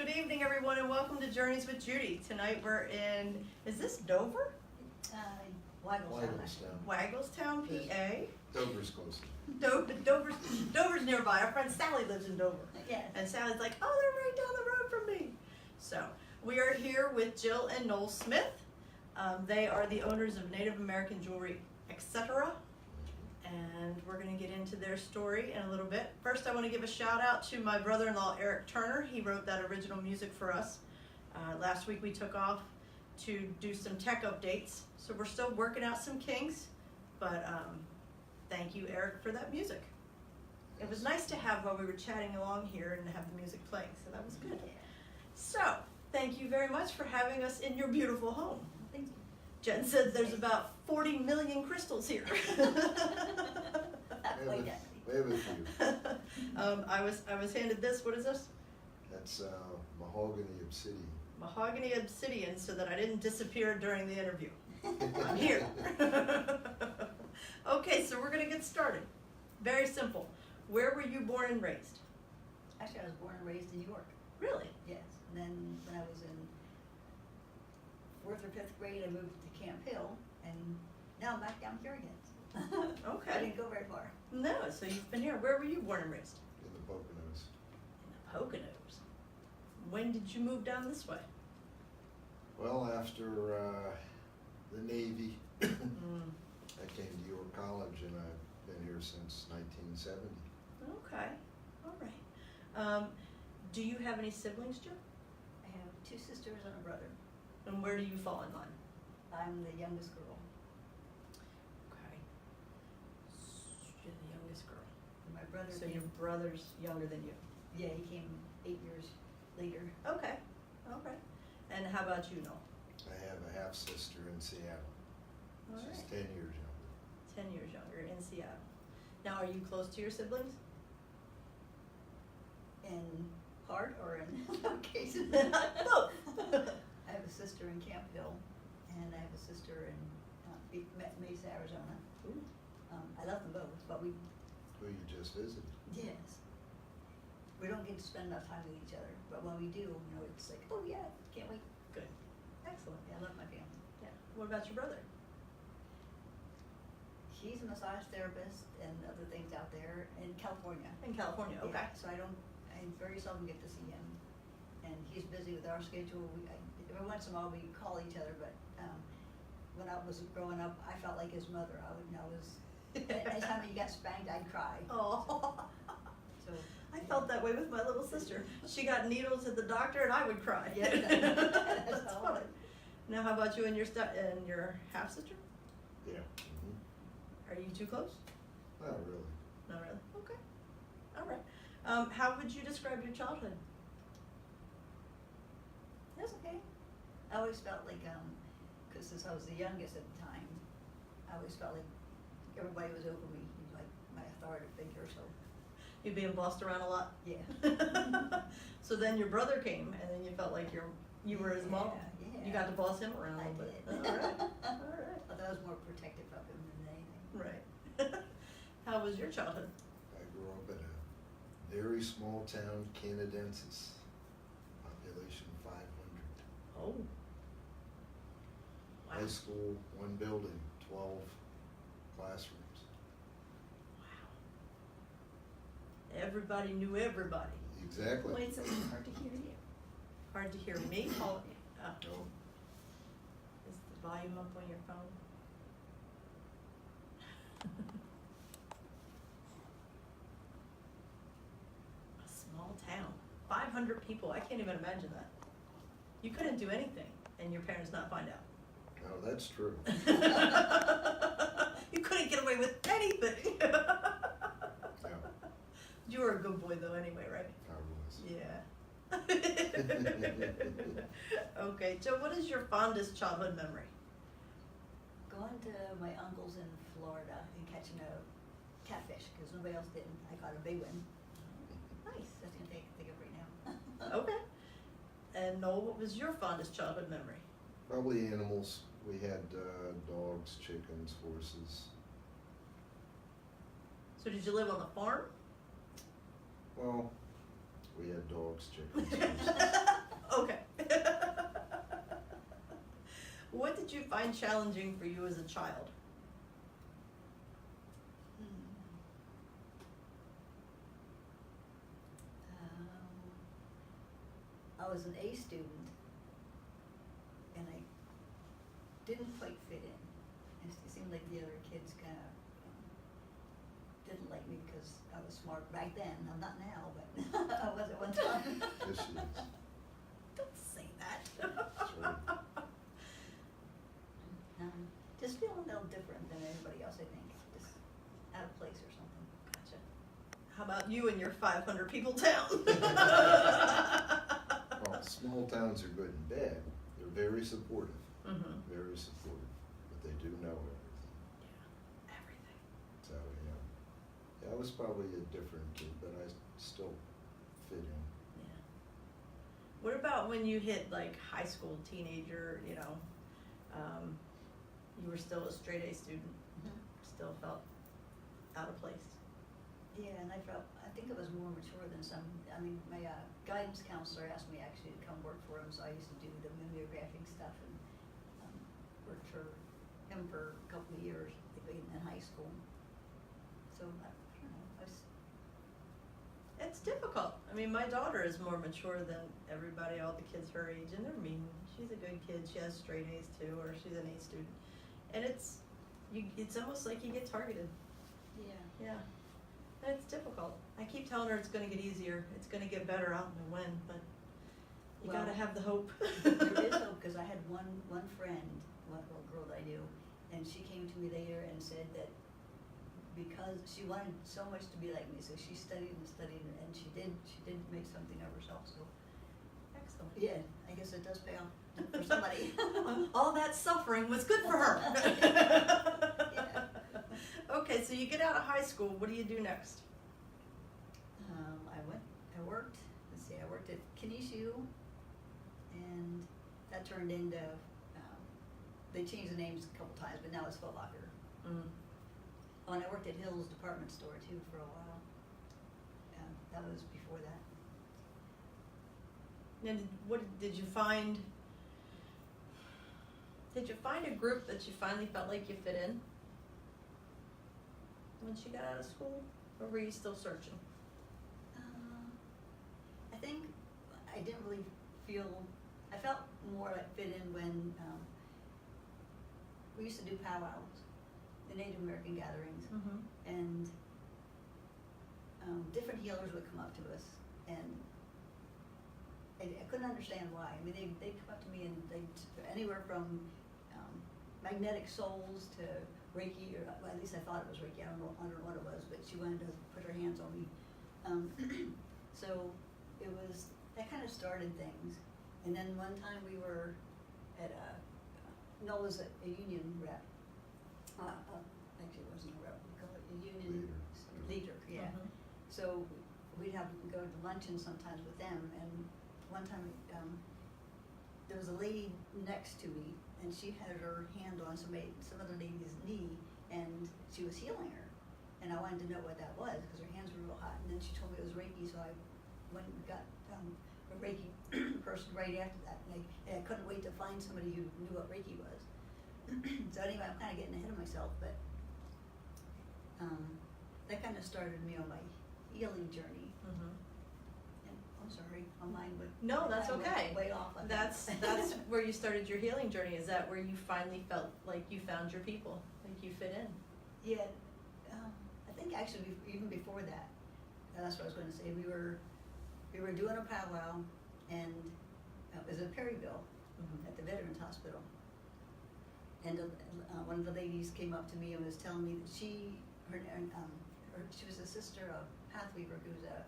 Good evening, everyone, and welcome to Journeys with Judy. Tonight we're in, is this Dover? Wagglestown. Wagglestown, PA. Dover's close. Dover's nearby. Our friend Sally lives in Dover. Yes. And Sally's like, oh, they're right down the road from me. So we are here with Jill and Nowell Smith. They are the owners of Native American Jewelry, etc. And we're going to get into their story in a little bit. First, I want to give a shout out to my brother-in-law, Eric Turner. He wrote that original music for us. Last week we took off to do some tech updates. So we're still working out some kinks, but thank you, Eric, for that music. It was nice to have while we were chatting along here and have the music playing, so that was good. So, thank you very much for having us in your beautiful home. Thank you. Jen said there's about 40 million crystals here. Way with you. I was handed this. What is this? That's mahogany obsidian. Mahogany obsidian, so that I didn't disappear during the interview. I'm here. Okay, so we're gonna get started. Very simple. Where were you born and raised? Actually, I was born and raised in New York. Really? Yes. And then when I was in 4th or 5th grade, I moved to Camp Hill, and now I'm back down here again. Okay. I didn't go very far. No, so you've been here. Where were you born and raised? In the Poconos. In the Poconos. When did you move down this way? Well, after the Navy, Mm. I came to York College, and I've been here since 1970. Okay. All right. Do you have any siblings, Jill? I have 2 sisters and a brother. And where do you fall in line? I'm the youngest girl. Okay. You're the youngest girl. And my brother So came, your brother's younger than you. yeah, he came 8 years later. Okay. All right. And how about you, Noel? I have a half sister in Seattle. All She's right. 10 years younger. 10 years younger in Seattle. Now, are you close to your siblings? In heart or in location? Both. I have a sister in Camp Hill, and I have a sister in Mesa, Arizona. Ooh. I love them both, but we, Who you just visited. yes, we don't get to spend enough time with each other. But when we do, you know, it's like, oh yeah, can't wait. Good. Excellent. Yeah, I love my family. Yeah. What about your brother? He's a massage therapist and other things out there in California. In California. Okay. Yeah, so I very seldom get to see him, and he's busy with our schedule. Every once in a while we call each other, but when I was growing up, I felt like his mother. Anytime he got spanked, I'd cry. Oh. So I felt that way with my little sister. She got needles at the doctor, and I would cry. Yeah, That's funny. Now, how about you and your half sister? Yeah. Are you too close? Not really. Not really. Okay. All right. How would you describe your childhood? That's okay. I always felt like, because since I was the youngest at the time, I always felt like everybody was over me, like my authority figure. So You being bossed around a lot? yeah. So then your brother came, and then you felt like you were his mom. Yeah. You got to boss him around a I little bit. did. All right. All right. Although I was more protective of him than anything. Right. How was your childhood? I grew up in a very small town, Canadensis, population 500. Oh. Wow. High school, 1 building, 12 classrooms. Wow. Everybody knew everybody. Exactly. Wait, so it's hard to hear you. Hard to hear me? Oh, No. is the volume up on your phone? A small town. 500 people. I can't even imagine that. You couldn't do anything and your parents not find out. No, that's true. You couldn't get away with anything. Yeah, You were a good boy though anyway, right? I was. Yeah. Okay, Joe, what is your fondest childhood memory? Going to my uncle's in Florida and catching a catfish because nobody else didn't. I caught a big one. Nice. That's the only thing I can think of right now. Okay. And Noel, what was your fondest childhood memory? Probably animals. We had dogs, chickens, horses. So did you live on the farm? Well, we had dogs, chickens, horses. did you find challenging for you as a child? I was an A student, and I didn't quite fit in. It seemed like the other kids kind of didn't like me because I was smart back then. I'm not now, but I was at one time. Yes, she is. Don't say that. That's right. Just feeling a little different than everybody else, I think. Just out of place or something. Gotcha. How about you and your 500 people town? Well, small towns are good and bad. They're very supportive, Mm-hmm. very supportive, but they do know everything. Yeah, everything. So, yeah, I was probably a different kid, but I still fit in. Yeah. What about when you hit like high school, teenager, you know, you were still a straight A student, still felt out of place? Yeah, and I think I was more mature than some. I mean, my guidance counselor asked me actually to come work for him, so I used to do the mimeographing stuff and worked for him for a couple of years in high school. So I don't know. It's difficult. I mean, my daughter is more mature than everybody, all the kids her age, and they're mean. She's a good kid. She has straight A's too, or she's an A student. And it's almost like you get targeted. Yeah. Yeah. And it's difficult. I keep telling her it's going to get easier. It's going to get better. I don't know when, but you Well, got to have the hope. There is hope, because I had one friend, one little girl that I knew, and she came to me later and said that because she wanted so much to be like me, so she studied and studied, and she did make something of herself. So Excellent. yeah, I guess it does pay off for somebody. All that suffering was good for her. Yeah. Okay, so you get out of high school. What do you do next? I worked. Let's see, I worked at Kineshu, and that turned into. They changed the names a couple times, but now it's Foot Locker. Mm. Oh, and I worked at Hill's department store too for a while. That was before that. And what did you find? Did you find a group that you finally felt like you fit in once you got out of school, or were you still searching? I think I didn't really feel. I felt more like fit in when we used to do powwows, the Native American gatherings, Mm-hmm. and different healers would come up to us, and I couldn't understand why. I mean, they'd come up to me and they'd anywhere from magnetic souls to Reiki, or well, at least I thought it was Reiki. I don't know what it was, but she wanted to put her hands on me. So it was, that kind of started things. And then one time we were at Noel was a union rep. Actually, it wasn't a rep. We call it a union leader. Yeah. Mm-hmm. So we'd have go to luncheon sometimes with them. And one time there was a lady next to me, and she had her hand on some other lady's knee, and she was healing her. And I wanted to know what that was because her hands were real hot. And then she told me it was Reiki, so I went and got a Reiki person right after that. And I couldn't wait to find somebody who knew what Reiki was. So anyway, I'm kind of getting ahead of myself, but that kind of started me on my healing journey. Mm-hmm. And I'm sorry, my mind went. No, that's I went okay. Way off. I think. That's where you started your healing journey. Is that where you finally felt like you found your people, like you fit in? Yeah, I think actually even before that, that's what I was going to say. We were doing a powwow, and it was in Perryville at the Veterans Hospital. And one of the ladies came up to me and was telling me that she was a sister of Pathweaver, who's a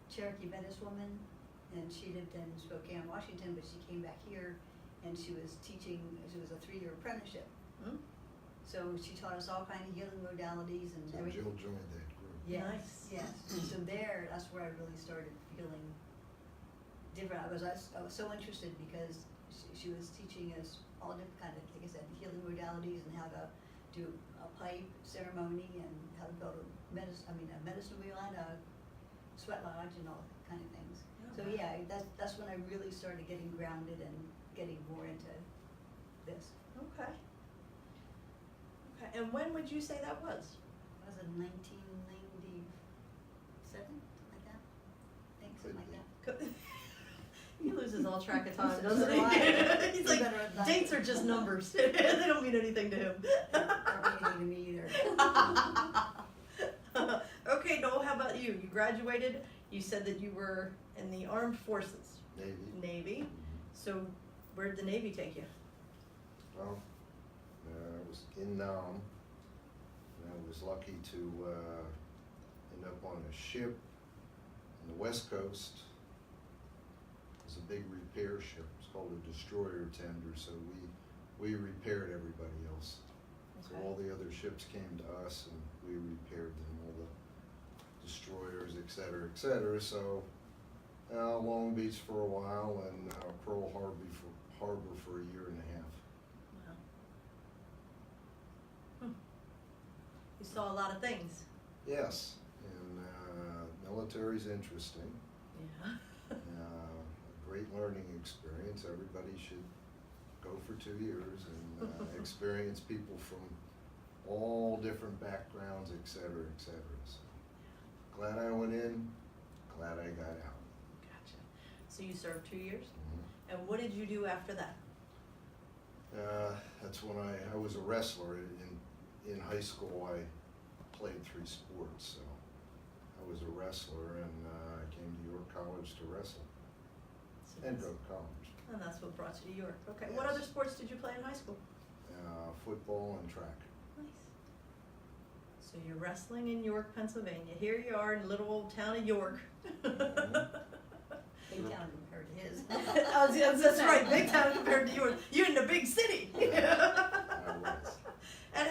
Cherokee Medicine woman, and she lived in Spokane, Washington, but she came back here, and she was teaching. It was a 3-year apprenticeship. Mm-hmm. So she taught us all kind of healing modalities and So everything. Jill joined that group. Yes, Nice. yes. So that's where I really started feeling different. I was so interested because she was teaching us all different kind of, like I said, healing modalities and how to do a pipe ceremony and how to build a medicine wheel and a sweat lodge and all that kind of things. Oh, So wow. yeah, that's when I really started getting grounded and getting more into this. Okay. Okay, and when would you say that was? Was it 1997, something like that? I think something like that. He loses all track of time, So doesn't do he? I. He's You like, better advise dates me. are just numbers. They don't mean anything to him. Don't mean anything to me either. Okay, Noel, how about you? You graduated, you said that you were in the armed forces, Navy. Navy. Mhm. So where'd the Navy take you? Well, I was in Nam, and I was lucky to end up on a ship on the West Coast. It was a big repair ship. It's called a destroyer tender, so we repaired everybody else. So Okay. all the other ships came to us, and we repaired them, all the destroyers, et cetera, et cetera. So Long Beach for a while, and Pearl Harbor for a year and a half. Wow. You saw a lot of things. Yes, and military's interesting. Yeah. A great learning experience. Everybody should go for 2 years and experience people from all different backgrounds, et cetera, et cetera. So glad I went in, glad I got out. Gotcha. So you served 2 years? Mhm. And what did you do after that? That's when I was a wrestler. In high school, I played 3 sports, so I was a wrestler, and I came to York College to wrestle So and that's- go to college. And that's what brought you to York. Okay. What Yes. other sports did you play in high school? Football and track. Nice. So you're wrestling in York, Pennsylvania. Here you are in little old town of York. Mhm. Big town compared to his. That's right, big town compared to yours. You're in the big city. I was. And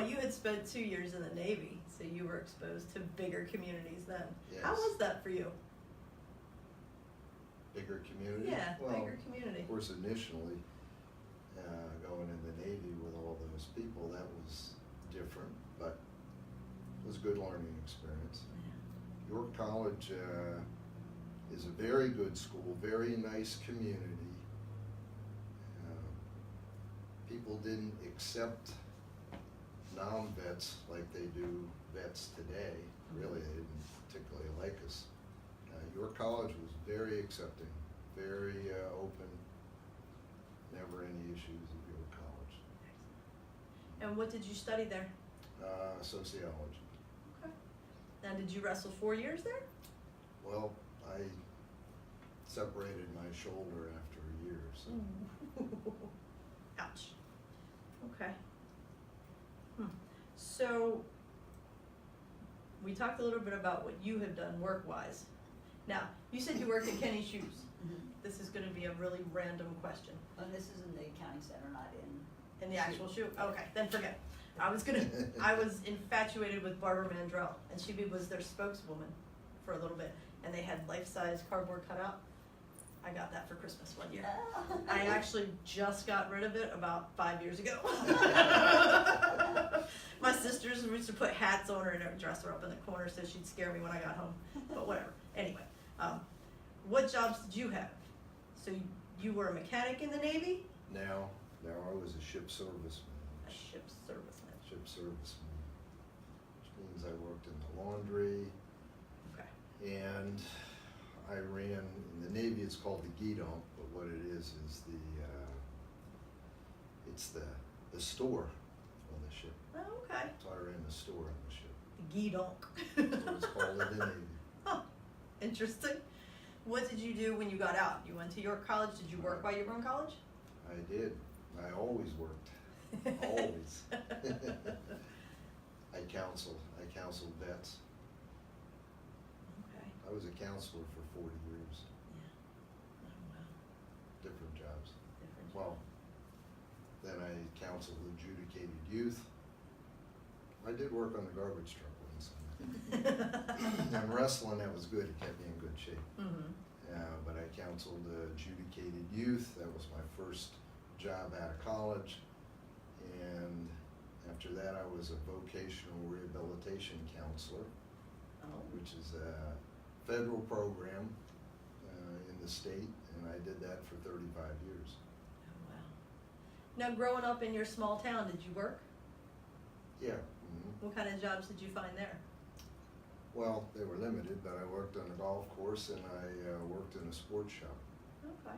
you had spent 2 years in the Navy, so you were exposed to bigger communities then. How Yes. was that for you? Bigger community? Yeah, Well, bigger community. of course, initially, going in the Navy with all those people, that was different, but it was a good learning experience. York College is a very good school, very nice community. People didn't accept non-vets like they do vets today. Really, they didn't particularly like us. York College was very accepting, very open, never any issues at York College. And what did you study there? Sociology. Okay. Now, did you wrestle 4 years there? Well, I separated my shoulder after a year, so. Ouch. Okay. So, we talked a little bit about what you have done work-wise. Now, you said you worked at Kenny Shoes. Mhm. This is gonna be a really random question. And this is in the accounting center, not in. In the actual shoe? Okay, then forget. I was infatuated with Barbara Mandrell, and she was their spokeswoman for a little bit, and they had life-size cardboard cutout. I got that for Christmas one year. I actually just got rid of it about 5 years ago. My sisters used to put hats on her and dress her up in the corner so she'd scare me when I got home, but whatever. Anyway, what jobs did you have? So you were a mechanic in the Navy? Now I was a ship serviceman. A ship serviceman. Ship serviceman, which means I worked in the laundry, Okay. and I ran, in the Navy it's called the guidon, but what it is it's the store on the ship. Oh, okay. So I ran the store on the ship. The guidon. That's what it's called in the Navy. Huh. Interesting. What did you do when you got out? You went to York College. Did you work while you were in college? I did. I always worked. Always. I counseled vets. Okay. I was a counselor for 40 years, Yeah. Oh, wow. different jobs. Different. Well, then I counseled adjudicated youth. I did work on the garbage truck once. And wrestling, that was good. It kept me in good shape. Mm-hmm. But I counseled adjudicated youth. That was my first job out of college. And after that, I was a vocational rehabilitation counselor, Oh. which is a federal program in the state, and I did that for 35 years. Oh, wow. Now, growing up in your small town, did you work? Yeah. Mhm. What kind of jobs did you find there? Well, they were limited, but I worked on a golf course and I worked in a sports shop. Okay.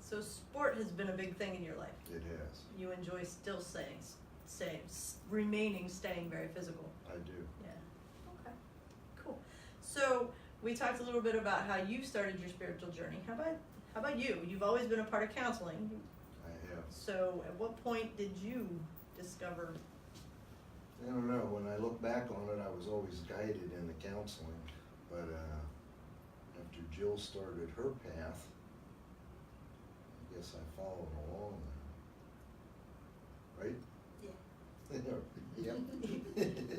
So sport has been a big thing in your life. It has. You enjoy still remaining very physical. I do. Yeah. Okay. Cool. So we talked a little bit about how you started your spiritual journey. How about you? You've always been a part of counseling. I have. So at what point did you discover? I don't know. When I look back on it, I was always guided in the counseling, but after Jill started her path, I guess I followed along. Right? Yeah. Yep.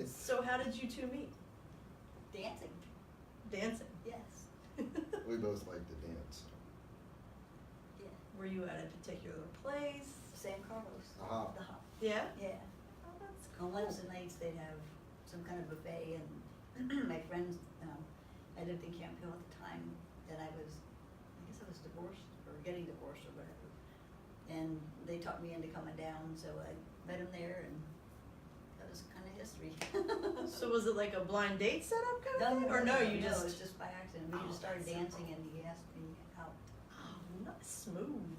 So how did you two meet? Dancing, Dancing. yes, We both like to dance. yeah. Were you at a particular place? San Carlos. The Hop. The Hop, Yeah. yeah. Oh, that's On cool. Wednesday nights, they'd have some kind of buffet, and my friends, I lived in Camp Hill at the time, and I guess I was divorced, or getting divorced, or whatever. And they talked me into coming down, so I met him there, and that was kind of history. So was it like a blind date setup kind of thing? Or no, you it just. was just by accident. We Oh, just started that's so dancing, cool. and he asked me out. Oh, not smooth.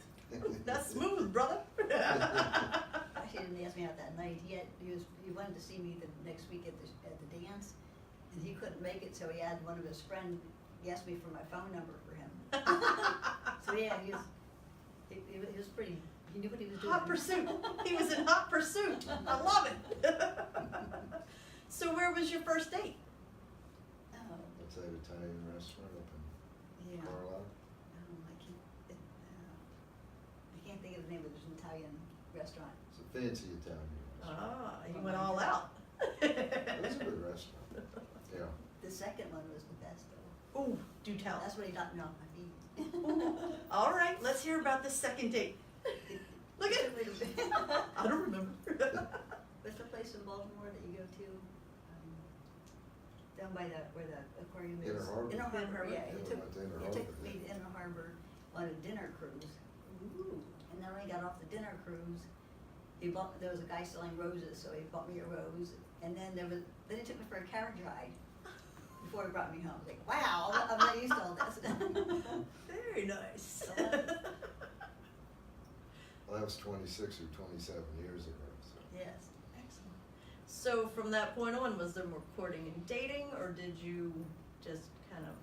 That's smooth, brother. Actually, he didn't ask me out that night. He wanted to see me the next week at the dance, and he couldn't make it, so he had one of his friends. He asked me for my phone number for him. So yeah, he was pretty. He knew what he was doing. Hot pursuit. He was in hot pursuit. I love it. So where was your first date? Oh, What's that Italian restaurant up in yeah. Carlisle? I can't think of the name of this Italian restaurant. It's a fancy Italian restaurant. Ah, you went all out. It was a good restaurant. Yeah. The second one was the best though. Ooh, do tell. That's what he knocked me off my feet. All right, let's hear about this second date. Look at it. I don't remember. What's the place in Baltimore that you go to? Down by where the aquarium is. Inner Harbor. Inner Inner Harbor, Harbor. yeah. Yeah, He we took, went to Inner he Harbor, took me to Inner Harbor on a dinner cruise. Ooh. And then when we got off the dinner cruise, there was a guy selling roses, so he bought me a rose. And then then he took me for a carriage ride before he brought me home. I was like, wow, I'm not used to all this. Very nice. Well, that was 26 or 27 years ago. So. Yes. Excellent. So from that point on, was there more courting and dating, or did you just kind of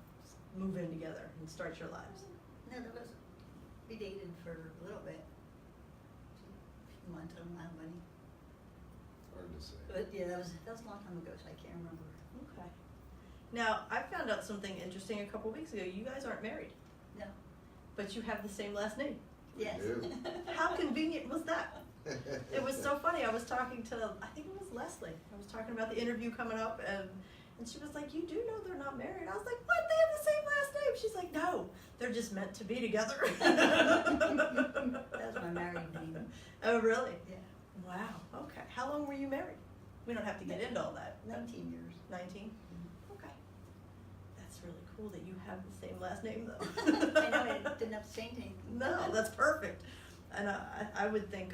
move in together and start your lives? No, we dated for a little bit. A few months, I don't know how many. Hard to say. But yeah, that was a long time ago, so I can't remember. Okay. Now, I found out something interesting a couple weeks ago. You guys aren't married, No. but you have the same last name. Yes. do. How convenient was that? It was so funny. I was talking to, I think it was Leslie. I was talking about the interview coming up, and she was like, "You do know they're not married?" I was like, "What? They have the same last name?" She's like, "No, they're just meant to be together." That was my married name. Oh, really? Yeah. Wow. Okay. How long were you married? We don't have to get into all that. 19 years. 19? Okay. That's really cool that you have the same last name, though. I know, I didn't have to change anything. No, that's perfect. And I would think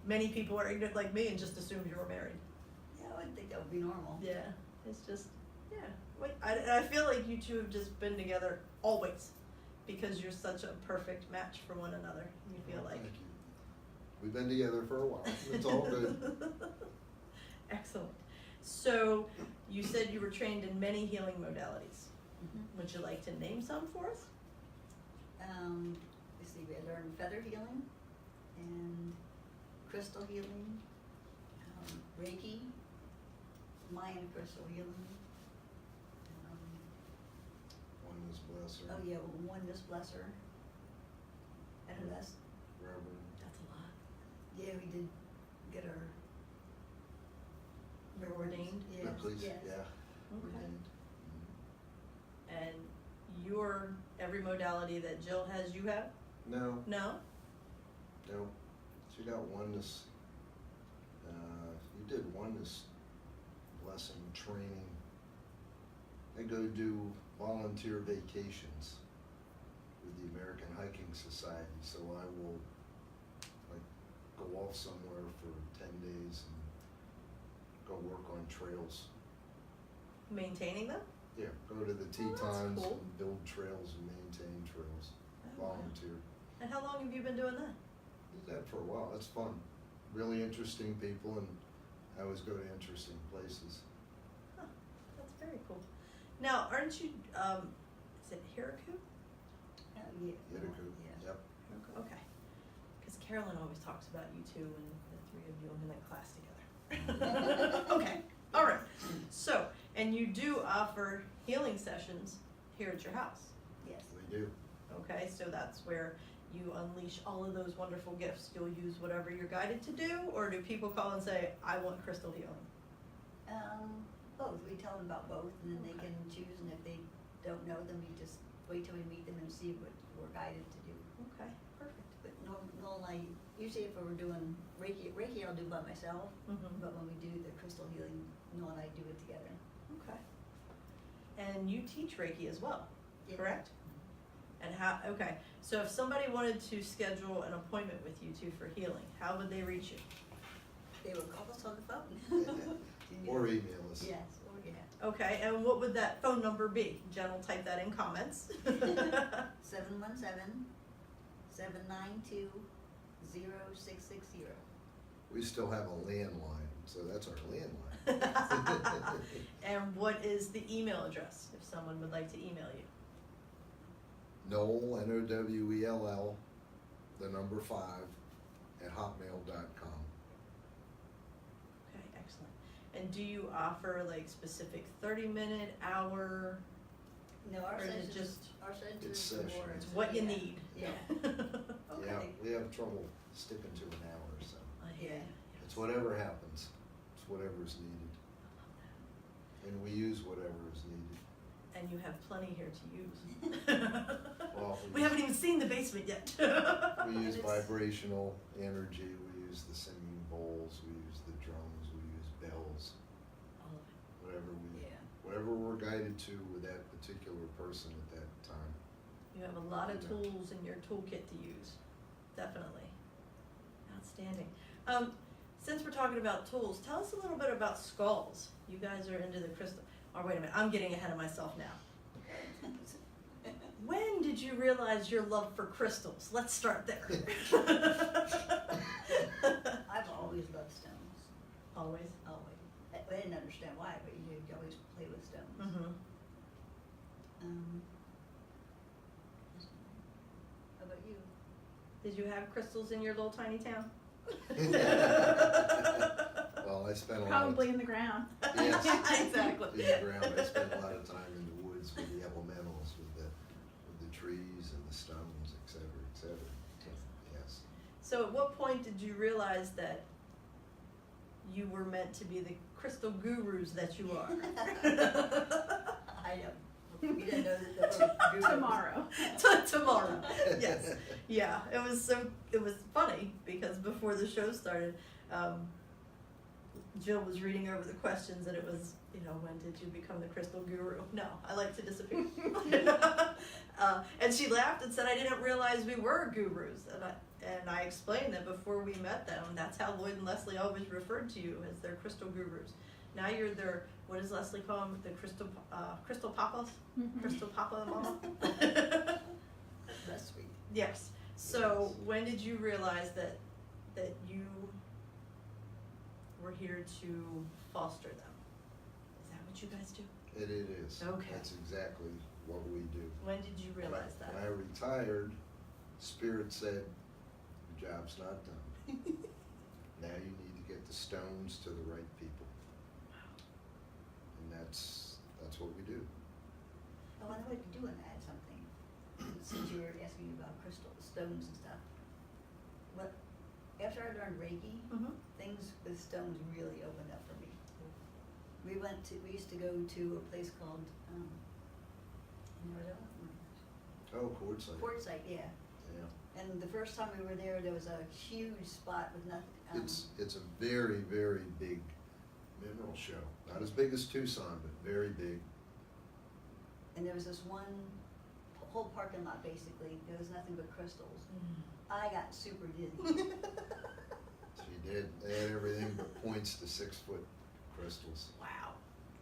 many people are ignorant like me and just assume you were married. Yeah, I wouldn't think that would be normal. Yeah, it's just, yeah. Wait, I feel like you two have just been together always because you're such a perfect match for one another. You feel Well, like. thank you. We've been together for a while. It's all good. Excellent. So you said you were trained in many healing modalities. Mm-hmm. Would you like to name some for us? Let's see, we learned feather healing and crystal healing, Reiki, Mayan crystal healing. Oneness blesser. Oh yeah, oneness blesser. And that's, Reverend. That's a lot. yeah, we did get our. You're ordained? Yes, Please, yes. yeah. Okay. Ordained. And your every modality that Jill has, you have? No, No? no. She got oneness. You did oneness blessing training. I go do volunteer vacations with the American Hiking Society, so I will go off somewhere for 10 days and go work on trails. Maintaining them? Yeah, go to the Oh, that's Tetons cool. and build trails and maintain trails. Oh, wow. Volunteer. And how long have you been doing that? Did that for a while. That's fun. Really interesting people, and I always go to interesting places. Huh, that's very cool. Now, aren't you, is it Hiraku? Yeah. Yetiku, Yeah. yep. Okay. Because Carolyn always talks about you two and the three of you in that class together. Okay, all right. So, and you do offer healing sessions here at your house. Yes. We do. Okay, so that's where you unleash all of those wonderful gifts. You'll use whatever you're guided to do, or do people call and say, I want crystal healing? Both. We tell them about both, and then they Okay. can choose, and if they don't know them, we just wait till we meet them and see what we're guided to do. Okay, perfect. But normally, usually if we're doing Reiki I'll do by myself, Mm-hmm. but when we do the crystal healing, Noel and I do it together. Okay. And you teach Reiki as well, Yeah. correct? And how, okay, so if somebody wanted to schedule an appointment with you two for healing, how would they reach you? They would call us on the phone. Or email us. Yes, or yeah. Okay, and what would that phone number be? Jen will type that in comments. 717-792-0660. We still have a landline, so that's our landline. And what is the email address if someone would like to email you? Nowell, Nowell, the number 5, at hotmail.com. Okay, excellent. And do you offer like specific 30-minute, hour? No, our Or is it sessions, just- our sessions It's are more. session. It's what you yeah. need. Yeah. Okay. Yeah, we have trouble sticking to an hour, so I hear Yeah. you. it's whatever happens. It's whatever's needed. And we use whatever is needed. And you have plenty here to use. Well, We haven't even seen the basement yet. We use It's- vibrational energy, we use the singing bowls, we use the drums, we use bells, All of it. whatever we're guided to with that particular person at that time. You have a lot of Yeah. tools in your toolkit to use, definitely. Outstanding. Since we're talking about tools, tell us a little bit about skulls. You guys are into the crystal, or wait a minute, I'm getting ahead of myself now. When did you realize your love for crystals? Let's start there. I've always loved stones, Always? always. I didn't understand why, but you always play with stones. Mm-hmm. How about you? Did you have crystals in your little tiny town? Well, I spent a lot Probably in the ground. Yes. Exactly. in the ground, I spent a lot of time in the woods with the elementals, with the trees and the stones, et cetera, et cetera. Yes. So at what point did you realize that you were meant to be the crystal gurus that you are? I know. You didn't know that the gurus. Tomorrow. Tomorrow, yes. Yeah, it was funny because before the show started, Jill was reading over the questions and it was, when did you become the crystal guru? No, I like to disappear. And she laughed and said, I didn't realize we were gurus. And I explained that before we met them, that's how Lloyd and Leslie always referred to you, as their crystal gurus. Now you're their, what does Leslie call them? The crystal papas? Mhm. Crystal papa mama? That's sweet. Yes. So when did you realize that you were here to foster them? Is that what you guys do? It is. Okay. That's exactly what we do. When did you realize that? When I retired, Spirit said, your job's not done. Now you need to get the stones to the right people. And that's what we do. Oh, I wanted to do and add something, since you were asking me about crystal stones and stuff. But after I learned Reiki, Mm-hmm. things with stones really opened up for me. We used to go to a place called, Oh, quartzite. Quartzite, yeah. Yeah. And the first time we were there was a huge spot with nothing. It's a very, very big mineral show. Not as big as Tucson, but very big. And there was this one whole parking lot basically. There was nothing but crystals. Mm. I got super dizzy. She did. They had everything but points to 6-foot crystals. Wow.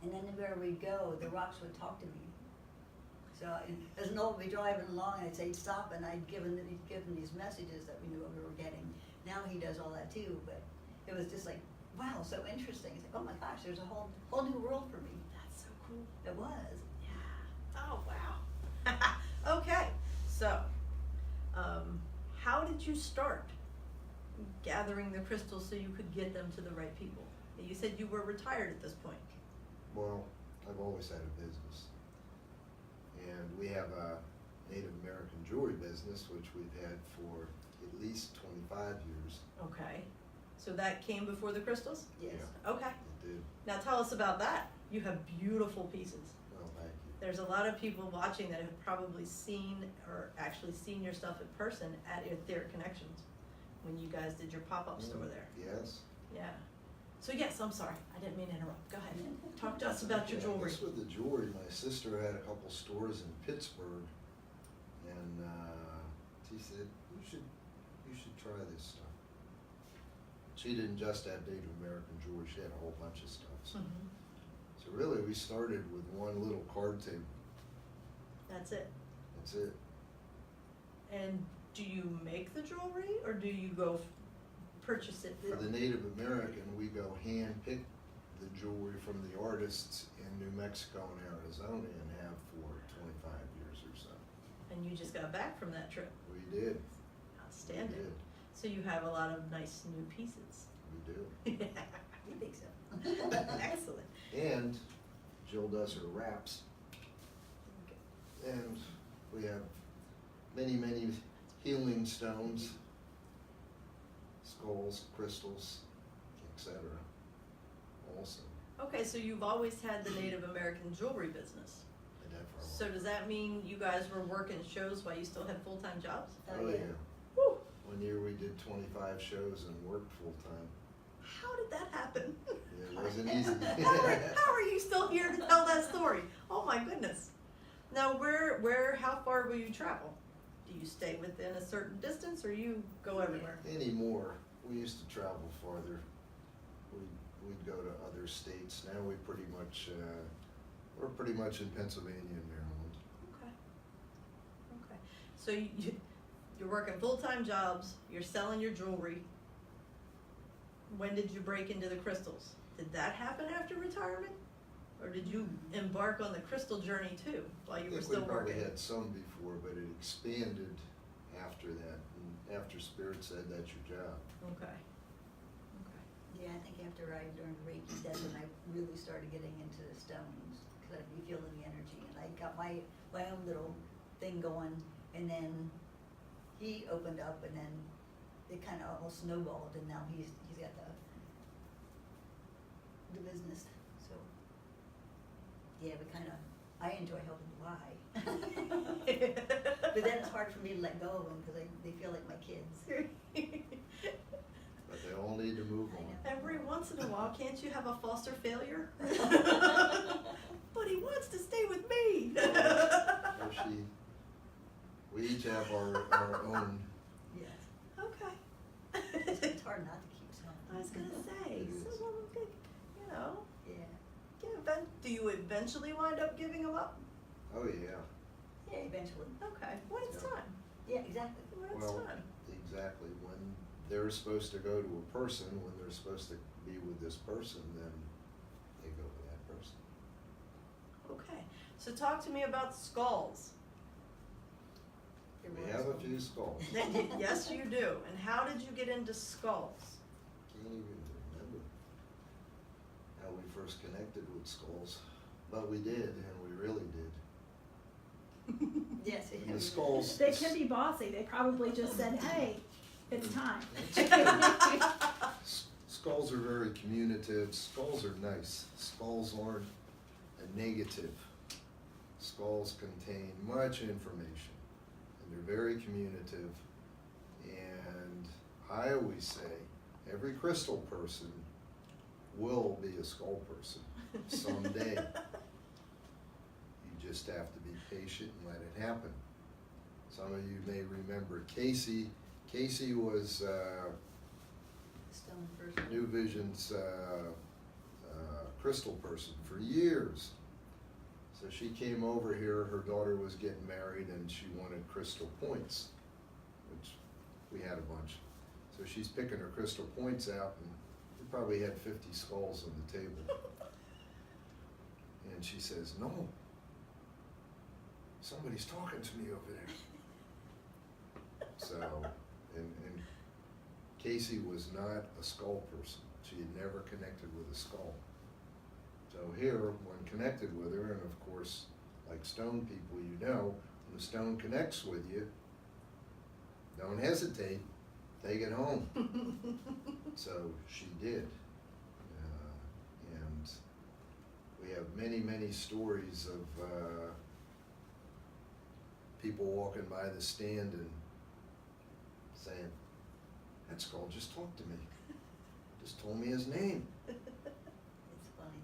And anywhere we'd go, the rocks would talk to me. So as Noel would be driving along, I'd say stop, and I'd give him these messages that we knew what we were getting. Now he does all that too, but it was just like, wow, so interesting. It's like, oh my gosh, there's a whole new world for me. That's so cool. It was. Yeah. Oh, wow. Okay, so how did you start gathering the crystals so you could get them to the right people? You said you were retired at this point. Well, I've always had a business. And we have a Native American jewelry business, which we've had for at least 25 years. Okay. So that came before the crystals? Yes. Yeah. Okay. It did. Now tell us about that. You have beautiful pieces. Well, thank you. There's a lot of people watching that have probably seen or actually seen your stuff in person at Etheric Connections when you guys did your pop-up store there. Yes. Yeah. So yes, I'm sorry. I didn't mean to interrupt. Go ahead. Talk to us about your Yeah, jewelry. just with the jewelry, my sister had a couple stores in Pittsburgh, and she said, you should try this stuff. She didn't just have Native American jewelry, she had a whole bunch of stuff. So, Mhm. so really, we started with one little card table. That's it. That's it. And do you make the jewelry or do you go purchase it? For the Native American, we go hand pick the jewelry from the artists in New Mexico and Arizona and have for 25 years or so. And you just got back from that trip. We did. Outstanding. We did. So you have a lot of nice new pieces. We do. You think so? Excellent. And Jill does her wraps. And we have many, many healing stones, skulls, crystals, etc. Also. Okay, so you've always had the Native American jewelry business. I did for a So while. does that mean you guys were working shows while you still had full-time jobs? Oh yeah. Woo! One year we did 25 shows and worked full time. How did that happen? It wasn't easy. How are you still here to tell that story? Oh my goodness. Now how far will you travel? Do you stay within a certain distance or you go everywhere? Anymore, we used to travel farther. We'd go to other states. Now we're pretty much in Pennsylvania and Maryland. Okay. Okay. So you're working full-time jobs, you're selling your jewelry. When did you break into the crystals? Did that happen after retirement? Or did you embark on the crystal journey too, while you were still We probably working? had some before, but it expanded after that. And after Spirit said, that's your job. Okay. Okay. Yeah, I think after I learned Reiki, that's when I really started getting into the stones, because I'd be feeling the energy, and I got my own little thing going, and then he opened up, and then it kind of almost snowballed, and now he's got the business, so, yeah, I enjoy helping lie. But then it's hard for me to let go of them, because they feel like my kids. But they all need to move I on. know. Every once in a while, can't you have a foster failure? But he wants to stay with me. Well, we each have our own. Yes. Okay. It's hard not to keep some. I was gonna say, It is. some of them could, Yeah. do you eventually wind up giving them up? Oh yeah. Yeah, eventually. Okay, when it's Yeah. time. Yeah, exactly. When it's Well, time. exactly. When they're supposed to go to a person, when they're supposed to be with this person, then they go with that person. Okay, so talk to me about skulls. There We was have a one. few skulls. Yes, you do. And how did you get into skulls? Can't even remember how we first connected with skulls, but we did, and we really did. Yes, it And the was. skulls. They can be bossy. They probably just said, hey, it's time. Skulls are very communicative. Skulls are nice. Skulls aren't a negative. Skulls contain much information, and they're very communicative. And I always say, every crystal person will be a skull person someday. You just have to be patient and let it happen. Some of you may remember Casey. Casey was Stone person. New Vision's crystal person for years. So she came over here, her daughter was getting married and she wanted crystal points, which we had a bunch. So she's picking her crystal points out and we probably had 50 skulls on the table. And she says, no, somebody's talking to me over there. So, and Casey was not a skull person. She had never connected with a skull. So here, when connected with her, and of course, like stone people, you know, when the stone connects with you, don't hesitate, take it home. So she did. And we have many, many stories of people walking by the stand and saying, that skull just talked to me, just told me his name. It's funny.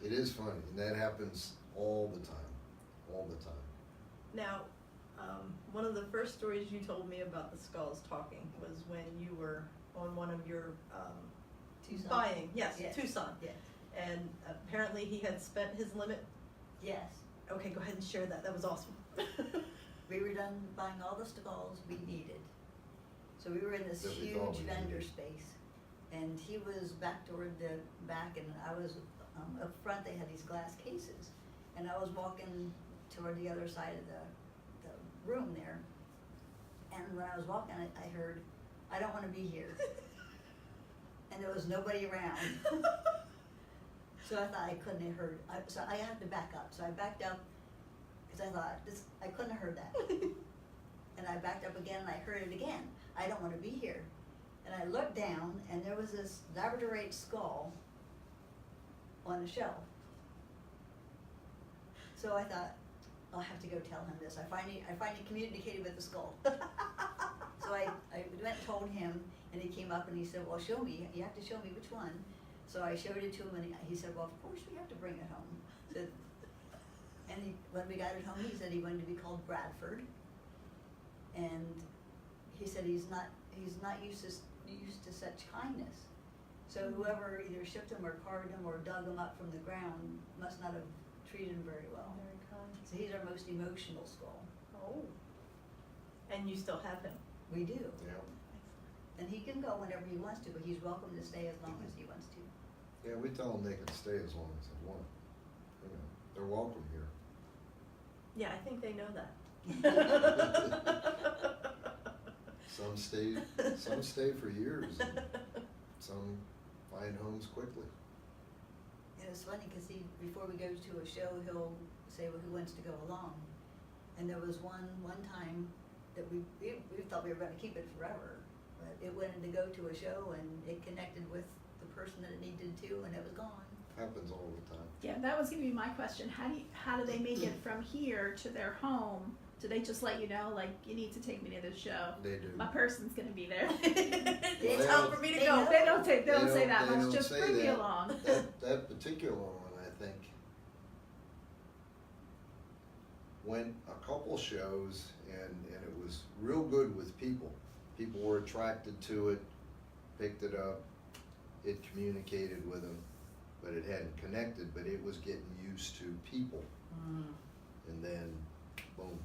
It is funny, and that happens all the time, all the time. Now, one of the first stories you told me about the skulls talking was when you were on one of your Tucson. buying, yes, Yes. Tucson, Yes, and apparently he had spent his limit. yes. Okay, go ahead and share that. That was awesome. We were done buying all the stalls we needed. So we were in this That we thought huge we vendor needed. space. And he was back toward the back and I was up front, they had these glass cases. And I was walking toward the other side of the room there. And when I was walking, I heard, I don't wanna be here. And there was nobody around. So I thought I couldn't have heard, so I had to back up. So I backed up, cause I thought, I couldn't have heard that. And I backed up again and I heard it again. I don't wanna be here. And I looked down and there was this labradorite skull on the shelf. So I thought, I'll have to go tell him this. I finally communicated with the skull. So I went and told him and he came up and he said, well, show me, you have to show me which one. So I showed it to him and he said, well, of course we have to bring it home. So, and when we got it home, he said he wanted to be called Bradford. And he said he's not used to such kindness. So whoever either shipped him or carved him or dug him up from the ground must not have treated him very well. Very kind. So he's our most emotional skull. Oh. And you still have him. We do. Yeah, And he can go whenever he wants to, but he's welcome to stay as long as he wants to. yeah, we tell them they can stay as long as they want. You know, they're welcome here. Yeah, I think they know that. Some stay for years, and some find homes quickly. And it's funny because before we go to a show, he'll say, well, who wants to go along? And there was one time that we thought we were going to keep it forever, but it went in to go to a show and it connected with the person that it needed to, and it was gone. Happens all the time. Yeah, that was gonna be my question. How do they make it from here to their home? Do they just let you know, like, you need to take me to this show? They do. My person's gonna be there. It's time for me to They go. know. They don't say that They much. don't Just say bring me that. along. That particular one, I think, went a couple shows and it was real good with people. People were attracted to it, picked it up, it communicated with them, but it hadn't connected, but it was getting used to people. And then, boom.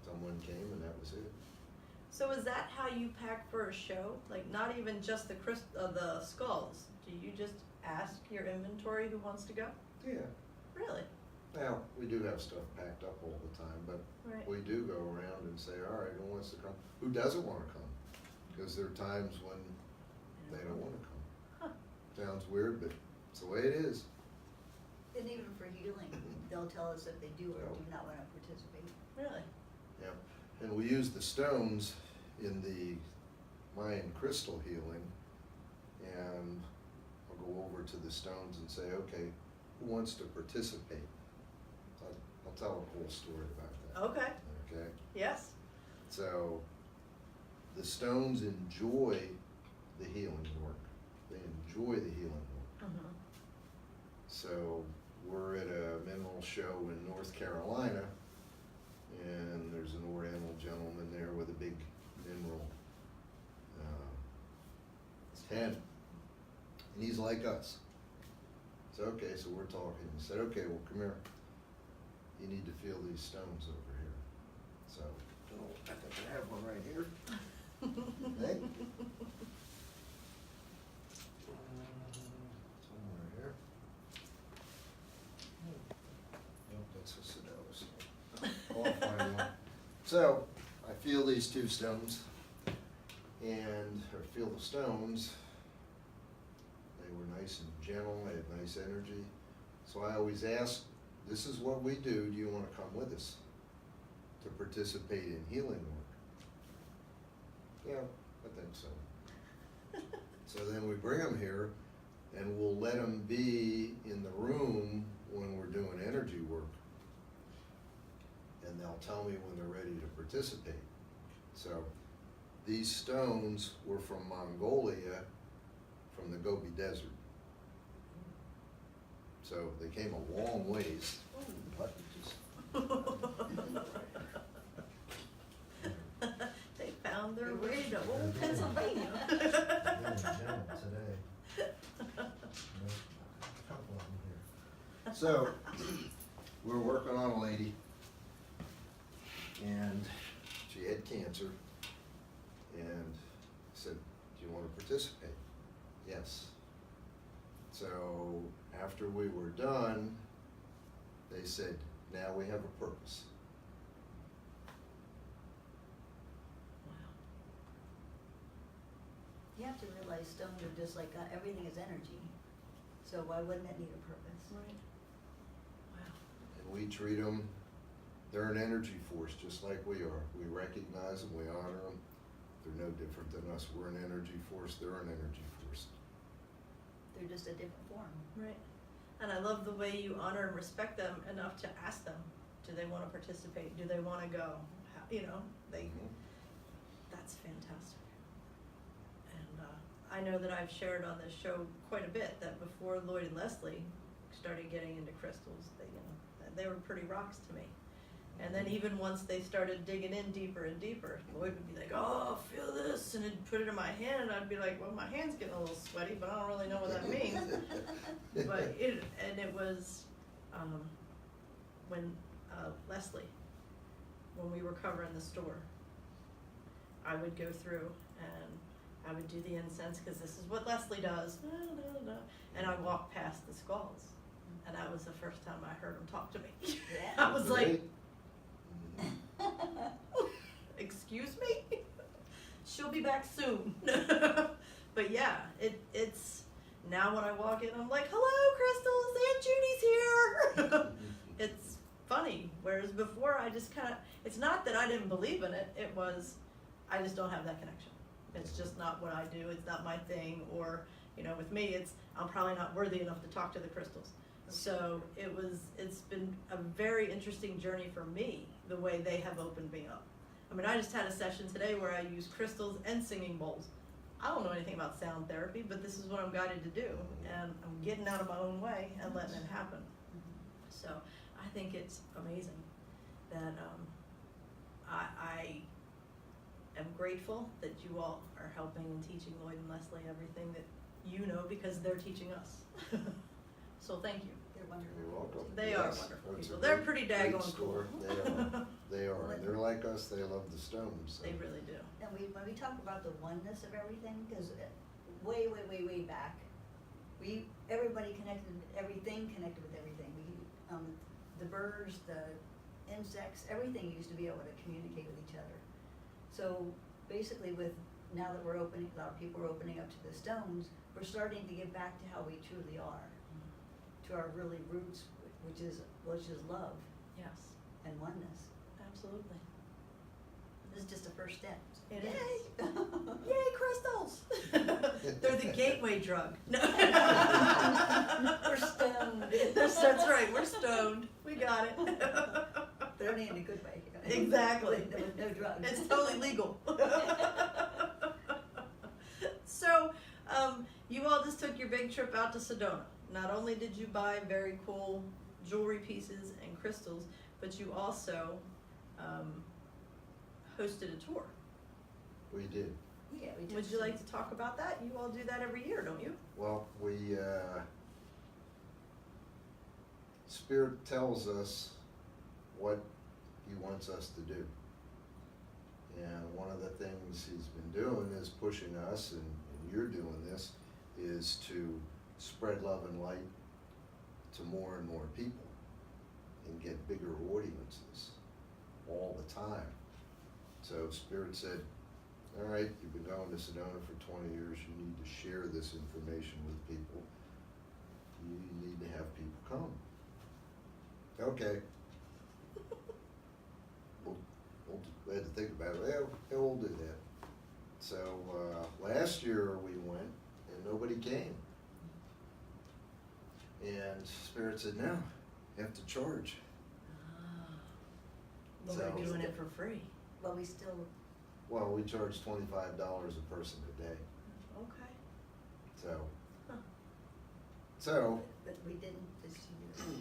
Someone came and that was it. So is that how you pack for a show? Like, not even just the skulls? Do you just ask your inventory who wants to go? Yeah. Really? Now, we do have stuff packed up all the time, but Right. we do go around and say, all right, who wants to come? Who doesn't want to come? Because there are times when they don't want to come. Huh. Sounds weird, but it's the way it is. And even for healing, they'll tell us if they do or Yeah. do not want to participate. Really? Yep. And we use the stones in the Mayan crystal healing, and I'll go over to the stones and say, okay, who wants to participate? I'll tell a cool story about that. Okay. Okay? Yes. So the stones enjoy the healing work. They enjoy the healing work. Mm-hmm. So we're at a mineral show in North Carolina, and there's an Oriental gentleman there with a big mineral like us. So, okay, so we're talking. He said, okay, well, come here. You need to feel these stones over here. So, oh, I think I have one right here. Okay. Somewhere here. Nope, that's a Sedosa. I'll find one. So, I feel these two stones, or feel the stones. They were nice and gentle, they had nice energy. So I always ask, this is what we do you want to come with us to participate in healing work? Yeah, I think so. So then we bring them here and we'll let them be in the room when we're doing energy work. And they'll tell me when they're ready to participate. So these stones were from Mongolia, from the Gobi Desert. So they came a long ways. They found their way to old Pennsylvania. So we're working on a lady, and she had cancer, and I said, do you want to participate? Yes. So after we were done, they said, now we have a purpose. You have to realize stones are just like, everything is energy. So why wouldn't it need a purpose? Right. Wow. And we treat them, they're an energy force just like we are. We recognize them, we honor them. They're no different than us. We're an energy force, they're an energy force. They're just a different form. Right. And I love the way you honor and respect them enough to ask them, do they want to participate? Do they want to go? How, that's fantastic. And I know that I've shared on this show quite a bit that before Lloyd and Leslie started getting into crystals, they were pretty rocks to me. And then even once they started digging in deeper and deeper, Lloyd would be like, oh, feel this, and he'd put it in my hand, and I'd be like, well, my hand's getting a little sweaty, but I don't really know what that means. But it was when Leslie, when we were covering the store, I would go through and I would do the incense, because this is what Leslie does, and I walked past the skulls, and that was the first time I heard him talk to me. Yeah. I was like, excuse me? She'll be back soon. But yeah, it's now when I walk in, I'm like, hello, Crystals, Aunt Judy's here. It's funny, whereas before I just kind of, it's not that I didn't believe in it, it was, I just don't have that connection. It's just not what I do, it's not my thing, or, with me, it's, I'm probably not worthy enough to talk to the crystals. So it's been a very interesting journey for me, the way they have opened me up. I mean, I just had a session today where I used crystals and singing bowls. I don't know anything about sound therapy, but this is what I'm guided to do, and I'm getting out of my own way and letting it happen. So I think it's amazing that I am grateful that you all are helping and teaching Lloyd and Leslie everything that you know, because they're teaching us. So thank you. They're wonderful. You're welcome. They are Yes, wonderful that's people. a They're great- pretty great daggone cool. store. They are. They're like us. They love the stones. So. They really do. And when we talk about the oneness of everything, because way back, everybody connected, everything connected with everything. The birds, the insects, everything used to be able to communicate with each other. So basically, now that we're opening, a lot of people are opening up to the stones, we're starting to get back to how we truly are, to our really roots, which is love Yes, and oneness. absolutely. This is just a first step. It Yay! Yay, crystals! They're the gateway drug. No. We're stoned. That's right, we're stoned. We got it. But only in a good way. Exactly. With no drugs. It's totally legal. So, you all just took your big trip out to Sedona. Not only did you buy very cool jewelry pieces and crystals, but you also hosted a tour. We did. Yeah, we took Would you some- like to talk about that? You all do that every year, don't you? Well, Spirit tells us what he wants us to do. And one of the things he's been doing is pushing us, and you're doing this, is to spread love and light to more and more people and get bigger audiences all the time. So Spirit said, all right, you've been going to Sedona for 20 years, you need to share this information with people. You need to have people come. Okay. We had to think about it. Yeah, we'll do that. So last year we went and nobody came. And Spirit said, no, you have to charge. But So- we're doing it for free. Well, we still, Well, we charge $25 a person a day. Okay. So, Huh. so but we didn't this year.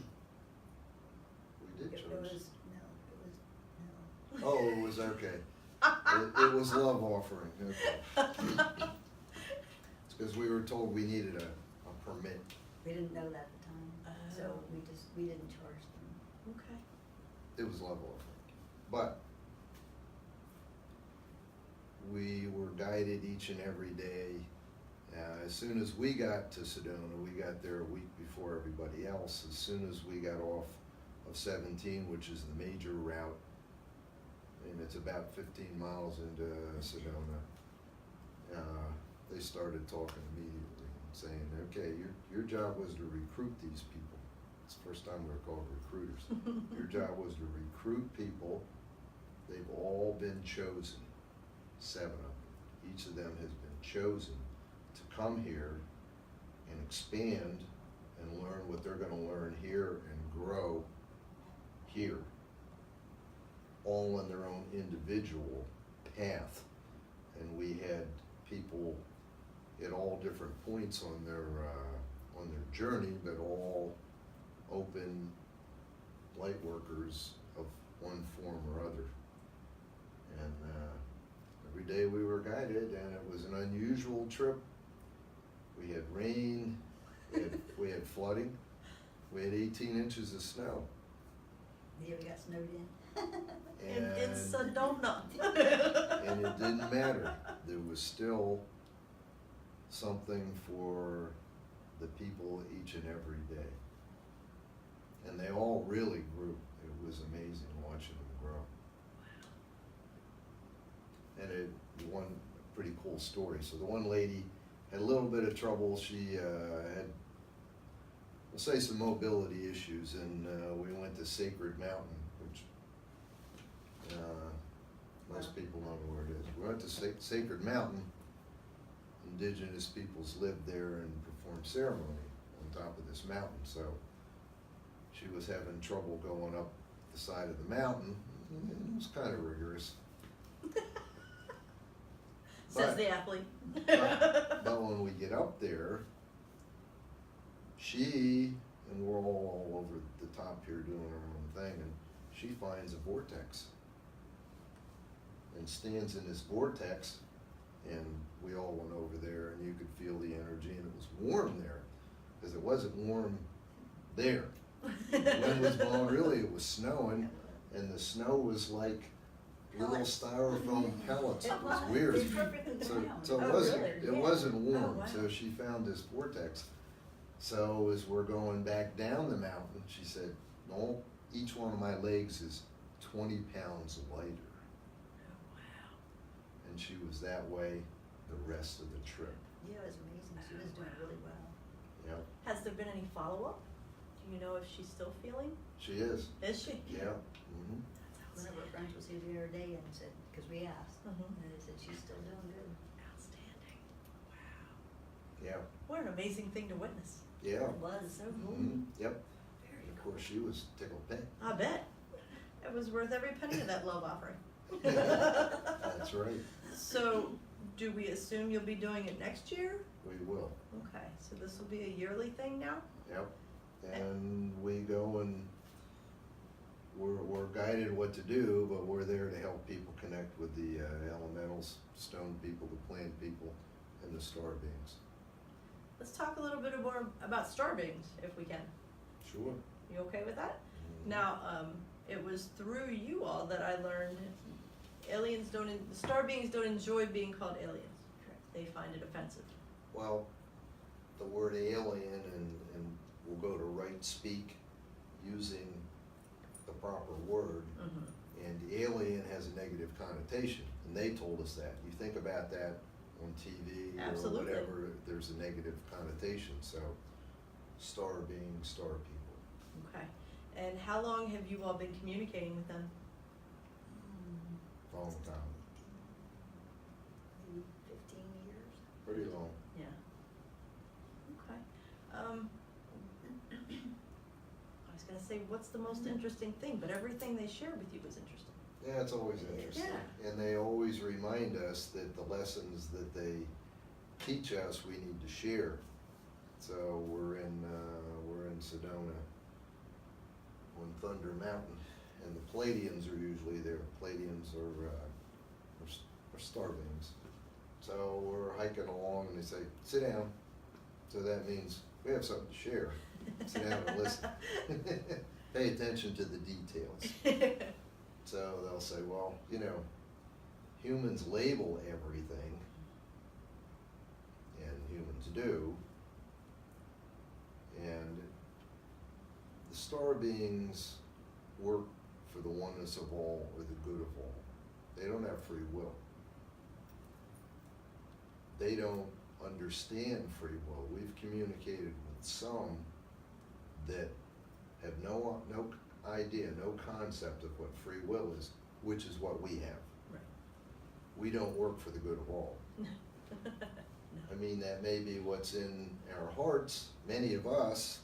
we did It charge. was, no. Oh, it was okay. It was love offering. Okay. It's because we were told we needed a permit. We didn't know that at the time, so Oh. we didn't charge them. Okay. It was love offering. But we were guided each and every day. As soon as we got to Sedona, we got there a week before everybody else. As soon as we got off of 17, which is the major route, and it's about 15 miles into Sedona, they started talking immediately, saying, okay, your job was to recruit these people. It's the first time we're called recruiters. Your job was to recruit people. They've all been chosen, 7 of them. Each of them has been chosen to come here and expand and learn what they're gonna learn here and grow here, all on their own individual path. And we had people at all different points on their journey, but all open light workers of one form or other. And every day we were guided, and it was an unusual trip. We had rain, we had flooding, we had 18 inches of snow. Yeah, we got snowed in. In Sedona. And it didn't matter. There was still something for the people each and every day. And they all really grew. It was amazing watching them grow. And one pretty cool story. So the one lady had a little bit of trouble. She had, we'll say, some mobility issues, and we went to Sacred Mountain, which most people don't know where it is. We went to Sacred Mountain. Indigenous peoples lived there and performed ceremony on top of this mountain. So she was having trouble going up the side of the mountain. It was kind of rigorous. Says But- the athlete. But when we get up there, she, and we're all over the top here doing our own thing, and she finds a vortex and stands in this vortex, and we all went over there, and you could feel the energy, and it was warm there, because it wasn't warm there. The wind was blowing, really, it was snowing, and the snow was like little Pellets. styrofoam pellets. It was weird. It's perfectly So, round. so it Oh, wasn't, really? it Yeah. wasn't warm, Oh, wow. so she found this vortex. So as we're going back down the mountain, she said, no, each one of my legs is 20 pounds lighter. Wow. And she was that way the rest of the trip. Yeah, it was amazing. She was doing really well. Yep, Has there been any follow-up? Do you know if she's still feeling? she is, Is she? yeah. One of our friends was here the other day and said, because we asked, Mhm. and they said she's still doing good. Outstanding. Wow. Yeah, What an amazing thing to witness. yeah. It was. So cool. Yep, Very of cool. course, she was tickled pink. I bet. It was worth every penny of that love offering. That's right, So, do we assume you'll be doing it next year? we will. Okay, so this will be a yearly thing now? Yep, and we go and, we're guided what to do, but we're there to help people connect with the elementals, stone people, the plant people, and the star beings. Let's talk a little bit more about star beings, if we can. Sure. You okay with that? Now, it was through you all that I learned star beings don't enjoy being called aliens. Correct. They find it offensive. Well, the word alien, and we'll go to right speak using the proper word, Mm-hmm. and alien has a negative connotation, and they told us that. You think about that on TV Absolutely. or whatever, there's a negative connotation, so star beings, star people. Okay. And how long have you all been communicating with them? Long time, Maybe 15 years. pretty long. Yeah. Okay. I was gonna say, what's the most interesting thing? But everything they share with you was interesting. Yeah, it's always interesting. Yeah. And they always remind us that the lessons that they teach us, we need to share. So we're in Sedona on Thunder Mountain, and the Palladians are usually there. Palladians are star beings. So we're hiking along, and they say, "Sit down." So that means we have something to share. Sit down and listen. Pay attention to the details. So they'll say, well, you know, humans label everything, and humans do, and the star beings work for the oneness of all or the good of all. They don't have free will. They don't understand free will. We've communicated with some that have no idea, no concept of what free will is, which is what we have. Right. We don't work for the good of all. I mean, that may be what's in our hearts, many of us.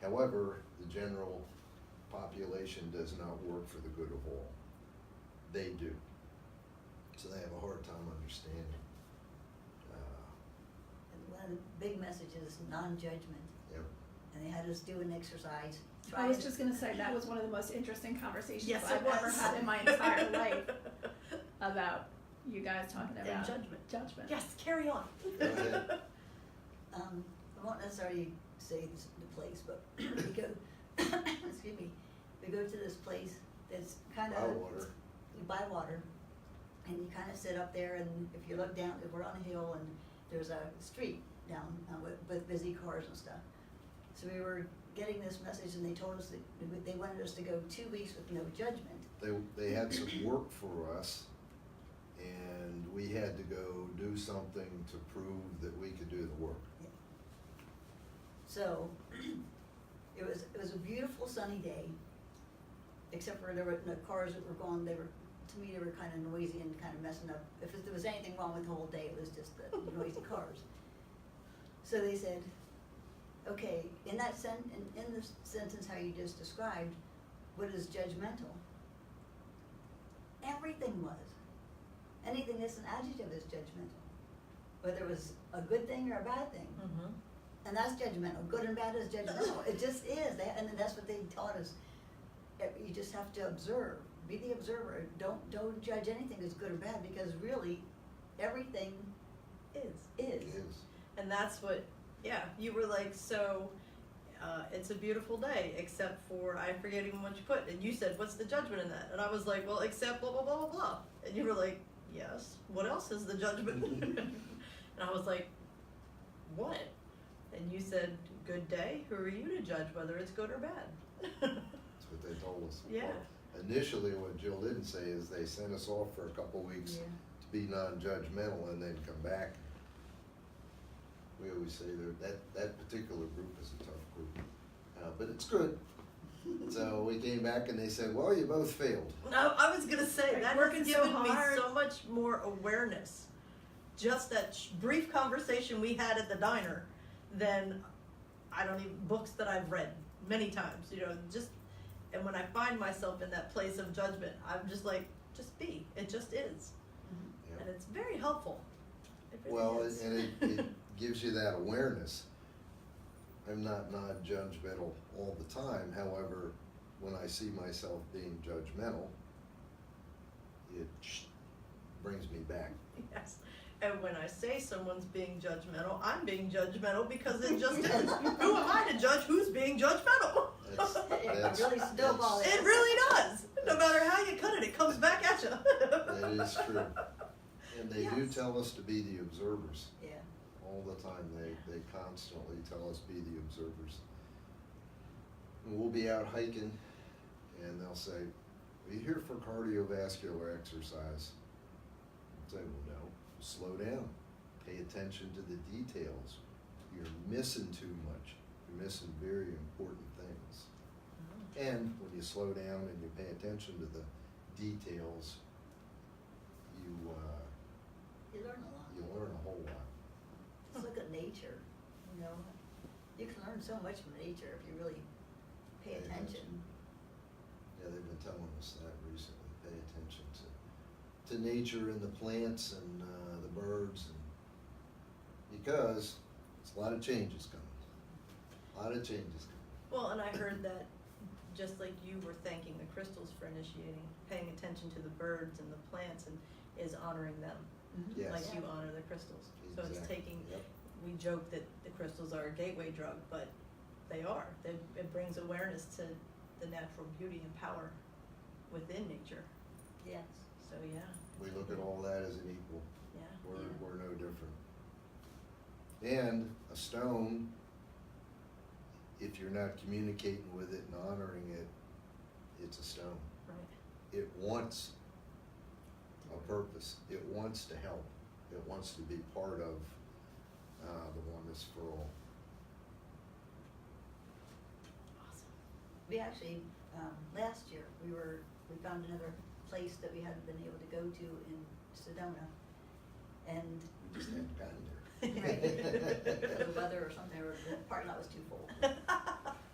However, the general population does not work for the good of all. They do. So they have a hard time understanding. And one of the big messages is non-judgment. Yep. And they had us do an exercise. I was just gonna say, that was one of the most interesting conversations Yes, I've it was. ever had in my entire life about you guys talking And about judgment. judgment. Yes, carry on. Go ahead. I won't necessarily say the place, but we go, excuse me, we go to this place that's kind of. By water. By water, and you kind of sit up there, and if you look down, if we're on a hill, and there's a street down with busy cars and stuff. So we were getting this message, and they told us that they wanted us to go 2 weeks with no judgment. They had some work for us, and we had to go do something to prove that we could do the work. So it was a beautiful sunny day, except for there were the cars that were going. To me, they were kind of noisy and kind of messing up. If there was anything wrong with the whole day, it was just the noisy cars. So they said, okay, in the sentence how you just described, what is judgmental? Everything was. Anything that's an adjective is judgmental, whether it was a good thing or a bad thing. Mm-hmm. And that's judgmental. Good and bad is judgmental. It just is. And that's what they taught us. You just have to observe. Be the observer. Don't judge anything as good or bad, because really, everything is. It is. And that's what, yeah, you were like, so it's a beautiful day, except for, I forget even what you put, and you said, what's the judgment in that? And I was like, well, except blah, blah, blah, blah, blah. And you were like, yes, what else is the judgment? And I was like, what? And you said, good day, who are you to judge whether it's good or bad? That's what they told us. Yeah. Well, initially, what Jill didn't say is they sent us off for a couple weeks Yeah. to be non-judgmental and then come back. We always say that particular group is a tough group, but it's good. So we came back and they said, well, you both failed. No, I was gonna say, Like, that working has so given me hard. so much more awareness. Just that brief conversation we had at the diner than, I don't even, books that I've read many times, and when I find myself in that place of judgment, I'm just like, just be, it just is. Yeah. And it's very helpful. It really Well, is. and it gives you that awareness. I'm not non-judgmental all the time. However, when I see myself being judgmental, it brings me back. Yes. And when I say someone's being judgmental, I'm being judgmental because it just is. Who am I to judge who's being judgmental? It really snowballs. It really does. No matter how you cut it, it comes back at you. That is true. And they do Yes. tell us to be the observers. Yeah. All the time, they constantly tell us be the observers. And we'll be out hiking, and they'll say, "Are you here for cardiovascular exercise?" I'll say, "Well, no. Slow down. Pay attention to the details. You're missing too much. You're missing very important things." And when you slow down and you pay attention to the details, you You learn a lot. you learn a whole lot. Just look at nature, you know. You can learn so much from nature if you really pay attention. Yeah, they've been telling us that recently. Pay attention to nature and the plants and the birds, and because it's a lot of changes coming. A lot of changes coming. Well, and I heard that just like you were thanking the crystals for initiating, paying attention to the birds and the plants and is honoring them. Mhm. Yes. Like you honor the crystals. So it's Exactly. taking, Yep. we joke that the crystals are a gateway drug, but they are. It brings awareness to the natural beauty and power within nature. Yes. So yeah, We look at all that as an equal. yeah. We're no different. And a stone, if you're not communicating with it and honoring it, it's a stone. Right. It wants a purpose. It wants to help. It wants to be part of the oneness for all. Awesome. We actually, last year, we found another place that we hadn't been able to go to in Sedona. And We just hadn't gotten there. the weather or something, or the parking lot was too full.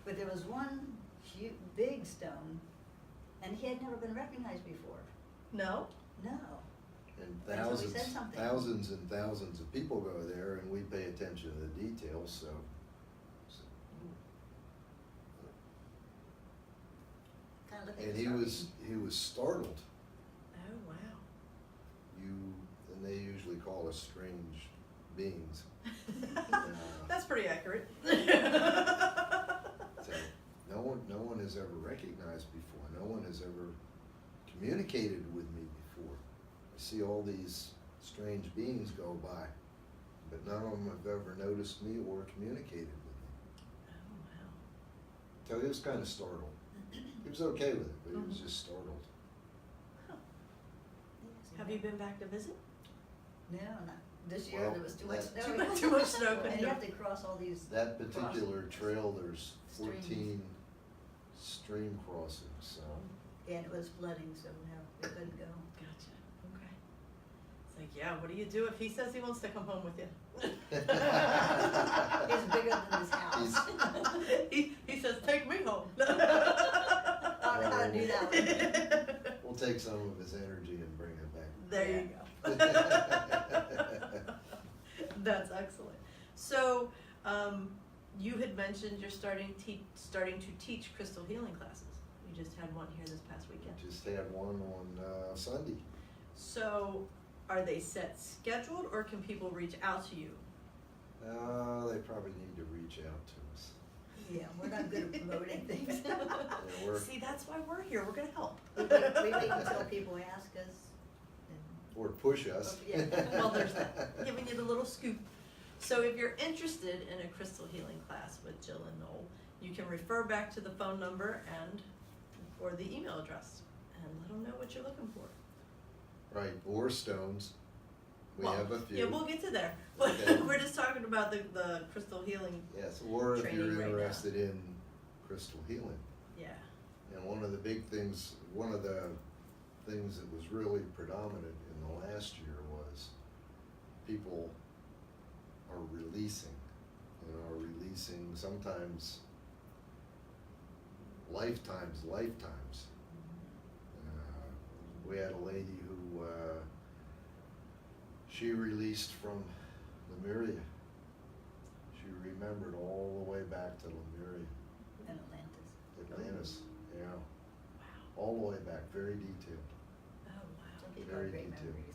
But there was one huge, big stone, and he had never been recognized before. No? No. And Until we said something. thousands and thousands of people go there, and we pay attention to the details, so. Kind of looked like And a he starving. was startled. Oh, wow. And they usually call us strange beings. That's pretty accurate. So no one has ever recognized before. No one has ever communicated with me before. I see all these strange beings go by, but none of them have ever noticed me or communicated with me. Oh, wow. So he was kind of startled. He was okay with it, but he was just startled. Huh. Yes, Have you been back to visit? No, not this year. Well, There was too much that- snow. Too much snow. And you have to cross all these. That particular trail, there's Streams. 14 stream crossings, so. And it was flooding, so no, we couldn't go. Gotcha. Okay. It's like, yeah, what do you do if he says he wants to come home with you? It's bigger than his house. he says, take me home. I don't know how to do that one. We'll take some of his energy and bring it back. There you go. That's excellent. So, you had mentioned you're starting to teach crystal healing classes. You just had one here this past weekend. Just had one on Sunday. So, are they set scheduled, or can people reach out to you? They probably need to reach out to us. Yeah, we're not good at promoting things. Yeah, we're, See, that's why we're here. We're gonna help. We wait until people ask us. or push us. Yeah. Well, there's that. Giving you the little scoop. So if you're interested in a crystal healing class with Jill and Nowell, you can refer back to the phone number or the email address and let them know what you're looking for. Right, or stones. We Well, have a few. Yeah, we'll get to there. Okay. We're just talking about the crystal healing. Yes, or if training you're right now. interested in crystal healing. Yeah. And one of the things that was really predominant in the last year was people are releasing sometimes lifetimes. We had a lady who, she released from Lemuria. She remembered all the way back to Lemuria, In Atlantis. Atlantis, yeah. all the way back, very detailed. Oh, wow. Some people Very have great detailed. memories.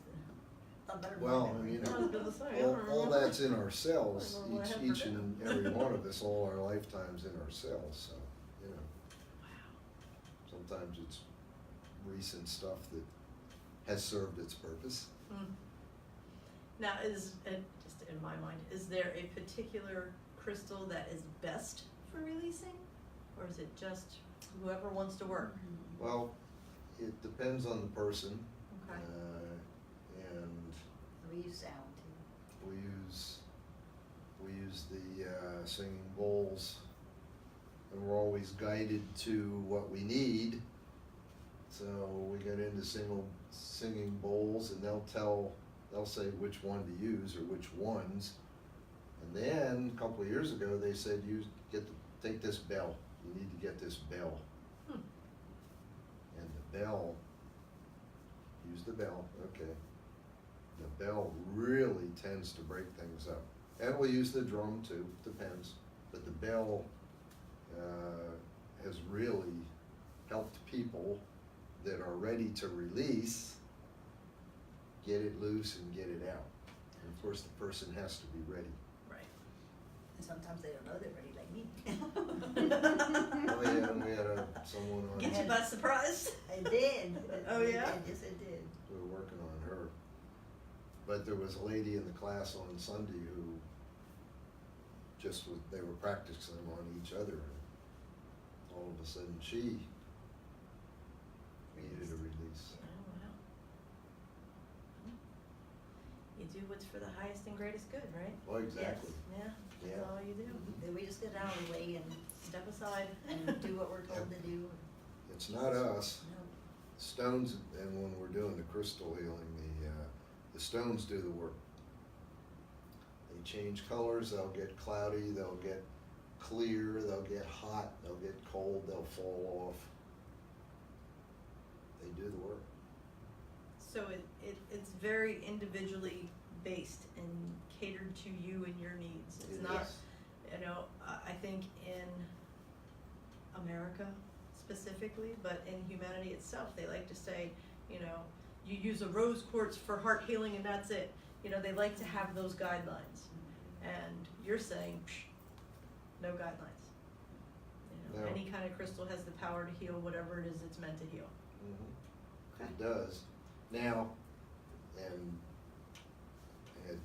A lot better than Well, my memory. you know, I was gonna say, I all, don't all remember. that's in our cells, I don't know what I had each for and every one of us, all our lifetimes in our cells, so, you know. Sometimes it's recent stuff that has served its purpose. Hmm. Now, is it, just in my mind, is there a particular crystal that is best for releasing? Or is it just whoever wants to work? Mhm. Well, it depends on the person, Okay. and We use sound too. we use the singing bowls, and we're always guided to what we need. So we get into singing bowls, and they'll say which one to use or which ones. And then a couple of years ago, they said take this bell. You need to get this bell. Hmm. And the bell, use the bell, okay. The bell really tends to break things up. And we'll use the drum too, depends. But the bell has really helped people that are ready to release, get it loose and get it out. And of course, the person has to be ready. Right. And sometimes they don't know they're ready like me. Oh yeah, and we had someone on, Get you by surprise? I did. Oh, yeah? Yes, I did. we were working on her. But there was a lady in the class on Sunday who they were practicing on each other. And all of a sudden she needed a release. Oh, wow. You do what's for the highest and greatest good, right? Well, exactly. Yeah, that's Yeah. all you do. Then we just get out of the way and Step aside. do what we're told to do. It's not us. No. Stones, and when we're doing the crystal healing, the stones do the work. They change colors, they'll get cloudy, they'll get clear, they'll get hot, they'll get cold, they'll fall off. They do the work. So it's very individually based and catered to you and your needs. It's It not, is. you know, I think in America specifically, but in humanity itself, they like to say, you know, you use a rose quartz for heart healing and that's it. You know, they like to have those guidelines. And you're saying, no guidelines. You know, No. any kind of crystal has the power to heal whatever it is it's meant to heal. Mhm. Okay. It does. Now, and I had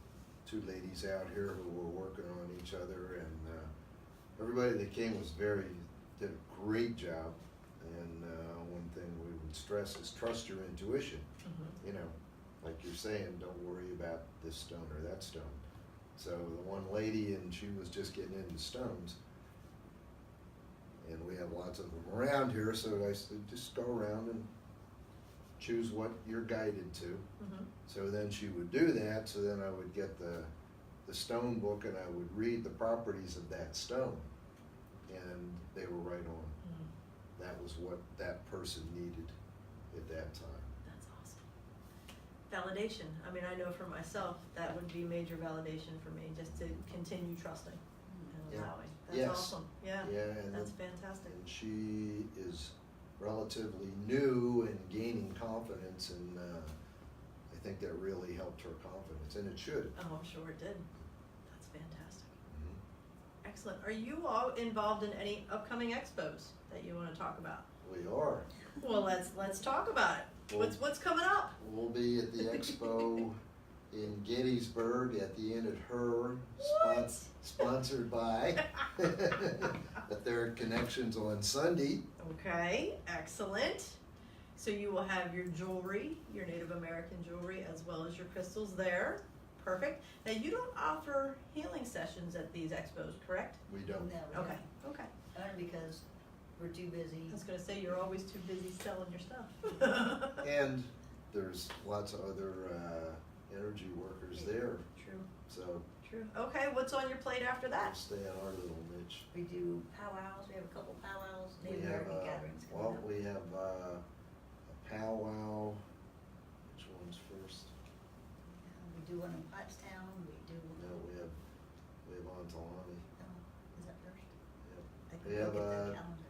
two ladies out here who were working on each other, and everybody that came did a great job. And one thing we would stress is trust your intuition. Mm-hmm. You know, like you're saying, don't worry about this stone or that stone. So the one lady, and she was just getting into stones, and we have lots of them around here, so I said, just go around and choose what you're guided to. Mm-hmm. So then she would do that, so then I would get the stone book and I would read the properties of that stone, and they were right on. Mm-hmm. That was what that person needed at that time. That's awesome. Validation. I mean, I know for myself, that would be major validation for me, just to continue trusting and Yeah. allowing. That's Yes. awesome. Yeah. Yeah, and That's fantastic. and she is relatively new and gaining confidence, and I think that really helped her confidence, and it should. Oh, I'm sure it did. That's fantastic. Mhm. Excellent. Are you all involved in any upcoming expos that you want to talk about? We are. Well, let's talk about it. Well- What's coming up? We'll be at the expo in Gettysburg at the Inn at Her, What? sponsored by the Third Connections on Sunday. Okay, excellent. So you will have your jewelry, your Native American jewelry, as well as your crystals there. Perfect. Now you don't offer healing sessions at these expos, correct? We don't. No, we Okay, don't. okay. Only because we're too busy. I was gonna say, you're always too busy selling your stuff. And there's lots of other energy workers there, True, so true. Okay, what's on your plate after we'll that? stay on our little niche. We do powwows, we have a couple powwows, We Native have, American gatherings coming up. we have a powwow. Which one's first? We do one in Pottstown, we do, No, we have Ontalani. is that first? Yep. I We can have look at a- the calendar.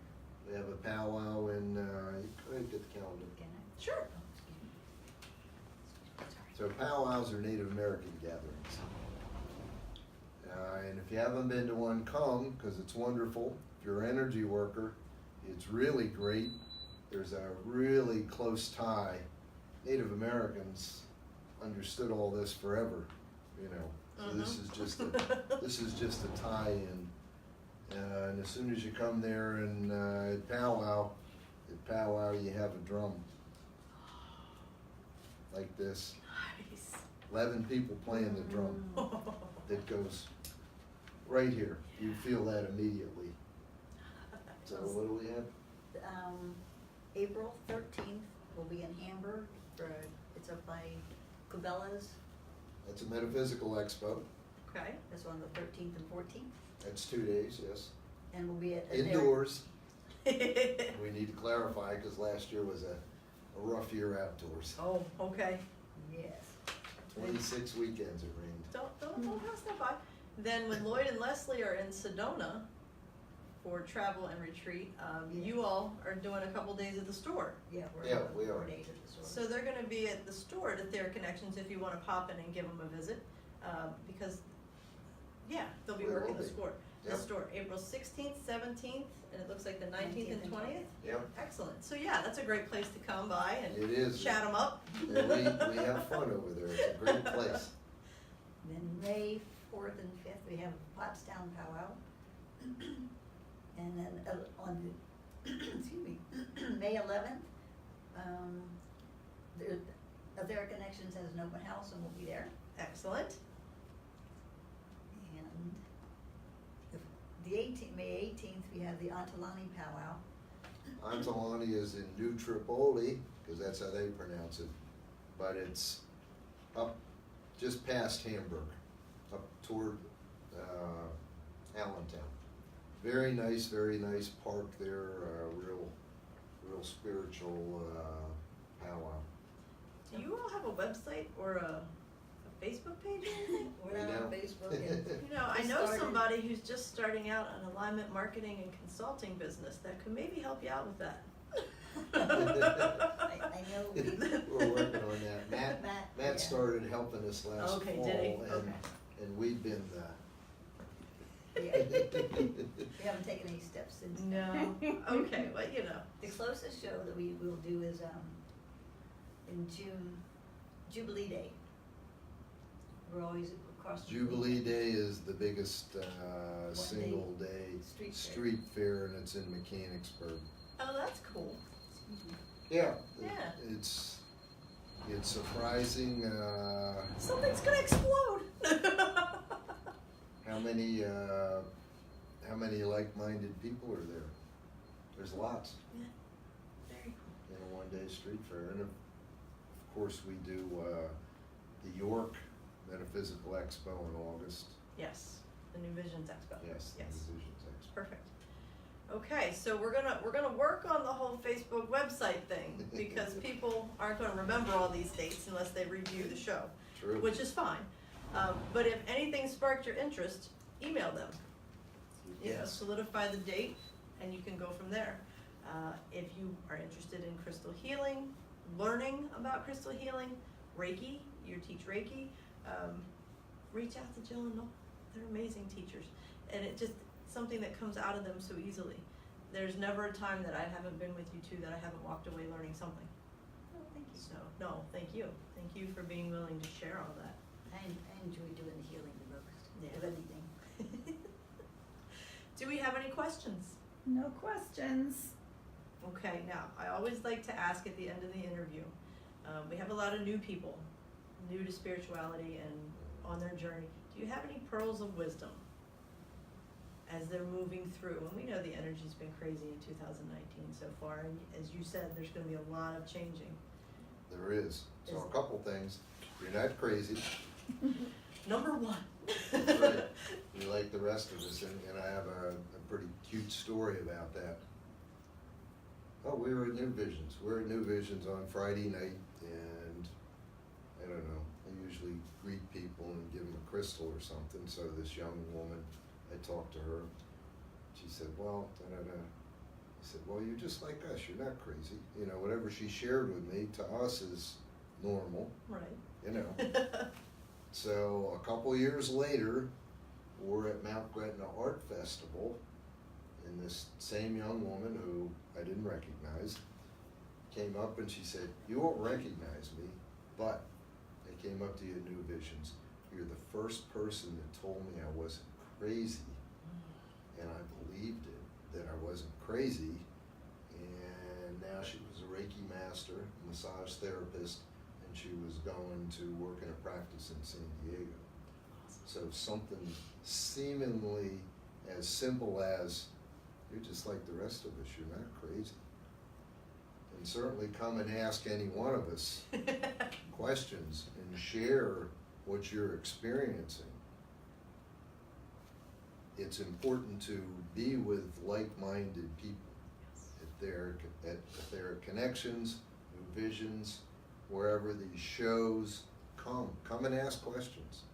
We have a powwow in, you could get the So powwows are Native American gatherings. And if you haven't been to one, come, because it's wonderful. If you're an energy worker, it's really great. There's a really close tie. Native Americans understood all this forever, you know. So this is just a tie-in. And as soon as you come there and at powwow you have a drum like this. Nice. 11 people playing the drum. That goes right here. You feel that immediately. So what do we have? April 13th, we'll be in Hamburg it's up by Cabela's. That's a metaphysical expo. Okay. That's on the 13th and 14th. That's 2 days, yes. And we'll be at. Indoors. We need to clarify because last year was a rough year outdoors. Oh, okay. Yes. 26 weekends it rained. Don't pass that by. Then when Lloyd and Leslie are in Sedona for travel and retreat, you all are doing a couple days at the store. Yeah, Yeah, we we're are. 4 days at the store. So they're gonna be at the store at Their Connections if you wanna pop in and give them a visit, because, yeah, they'll be We working will the be. store. The Yep. store, April 16th, 17th, and it looks like the 19th and 20th. Yep, Excellent. So yeah, that's a great place to come by and it is. chat them up. And we have fun over there. It's a great place. Then May 4th and 5th, we have Pottstown Powwow. And then on the, excuse me, May 11th, Their Connections has an open house and we'll be there. Excellent. And the 18th, May 18th, we have the Antalani Powwow. Antalani is in New Tripoli, because that's how they pronounce it. But it's up just past Hamburg, up toward Allentown. Very nice park there, real spiritual powwow. Do you all have a website or a Facebook page or anything? We're not on We Facebook and You know, I We know started- somebody who's just starting out an alignment marketing and consulting business that could maybe help you out with that. I know. We're working on that. Matt yeah. started helping us last Okay, fall, did he? and, Okay. and we've been Yeah. We haven't taken any steps since. No. Okay, well, you know. The closest show that we will do is in June, Jubilee Day. We're always across the. Jubilee Day is the biggest single day day street fair, and it's in Mechanicsburg. Oh, that's cool. Yeah. Yeah. It's surprising Something's gonna explode. how many like-minded people are there. There's lots Yeah. Very cool. in a one-day street fair, and of course we do the York Metaphysical Expo in August. Yes, the New Visions Expo. Yes, the Yes. Visions Expo. Perfect. Okay, so we're gonna work on the whole Facebook website thing because people aren't gonna remember all these dates unless they review the show, True. which is fine. But if anything sparked your interest, email them. You know, Yes. solidify the date, and you can go from there. If you are interested in crystal healing, learning about crystal healing, Reiki, you teach Reiki, reach out to Jill and Noel. They're amazing teachers, and it just something that comes out of them so easily. There's never a time that I haven't been with you two that I haven't walked away learning something. Oh, thank you. So, no, thank you. Thank you for being willing to share all that. I enjoy doing the healing the most, Yeah. of anything. Do we have any questions? No questions. Okay, now, I always like to ask at the end of the interview, we have a lot of new people, new to spirituality and on their journey. Do you have any pearls of wisdom as they're moving through? And we know the energy's been crazy in 2019 so far, and as you said, there's gonna be a lot of changing. There is. So a couple things. You're not crazy. Number one. Right. You like the rest of us, and I have a pretty cute story about that. Oh, we were at New Visions. We're at New Visions on Friday night, and I don't know, I usually greet people and give them a crystal or something. So this young woman, I talked to her. She said, well, da-da-da. I said, well, you're just like us. You're not crazy. You know, whatever she shared with me to us is normal, Right. you know. So a couple years later, we're at Mount Gretna Art Festival, and this same young woman who I didn't recognize came up and she said, "You won't recognize me, but I came up to you at New Visions. You're the first person that told me I wasn't crazy." And I believed it, that I wasn't crazy. And now she was a Reiki master, massage therapist, and she was going to work in a practice in San Diego. So something seemingly as simple as, you're just like the rest of us, you're not crazy. And certainly come and ask any one of us questions and share what you're experiencing. It's important to be with like-minded people. If there are connections, New Visions, wherever these shows, come and ask questions.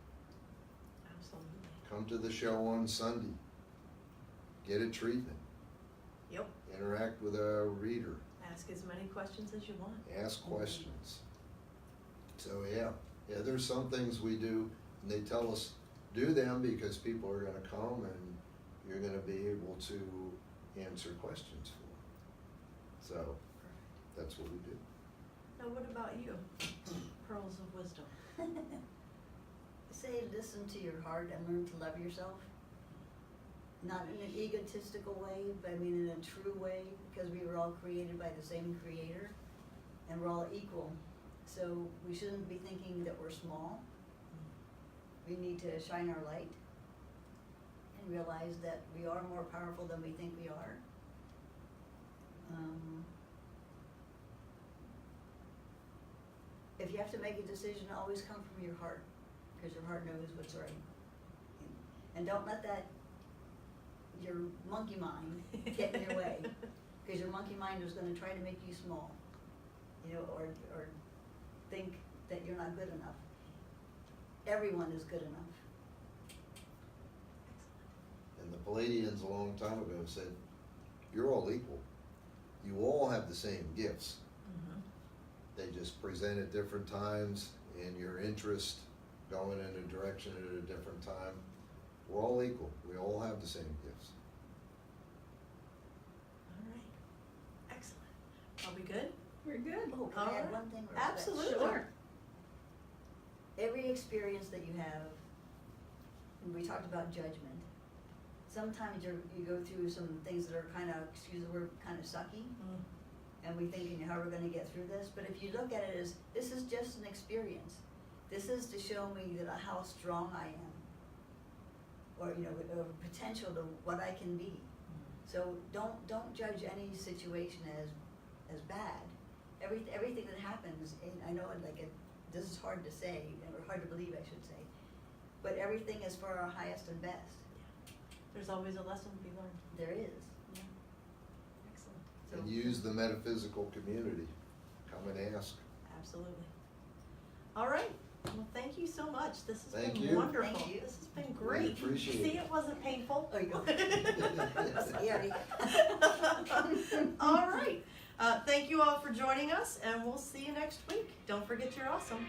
Absolutely. Come to the show on Sunday. Get a treatment. Yep. Interact with a reader. Ask as many questions as you want. Ask questions. So yeah, there's some things we do, and they tell us do them because people are gonna come and you're gonna be able to answer questions for them. So that's what we do. Now, what about you? Pearls of wisdom. Say, listen to your heart and learn to love yourself. Not in an egotistical way, but I mean in a true way, because we were all created by the same creator, and we're all equal. So we shouldn't be thinking that we're small. We need to shine our light and realize that we are more powerful than we think we are. If you have to make a decision, always come from your heart, because your heart knows what's right. And don't let that, your monkey mind, get in your way, because your monkey mind is going to try to make you small, or think that you're not good enough. Everyone is good enough. And the Palladians a long time ago said, you're all equal. You all have the same gifts. Mm-hmm. They just present at different times, and your interest going in a direction at a different time. We're all equal. We all have the same gifts. All right. Excellent. Are we good? We're good. Oh, can I add one thing? Or Absolutely. Sure. Every experience that you have, and we talked about judgment, sometimes you go through some things that are kind of, excuse the word, kind of sucky, and we thinking how we're going to get through this. But if you look at it as, this is just an experience. This is to show me that how strong I am, or or potential to what I can be. So don't judge any situation as bad. Everything that happens, and I know this is hard to say, or hard to believe, I should say, but everything is for our highest and best. There's always a lesson to be learned. There is. Yeah. Excellent. So, And use the metaphysical community. Come and ask. Absolutely. All right. Well, thank you so much. This has Thank been you. wonderful. Thank you. This has been We great. appreciate See, it. it wasn't painful. Oh, you go. Scary. All right. Thank you all for joining us, and we'll see you next week. Don't forget you're awesome.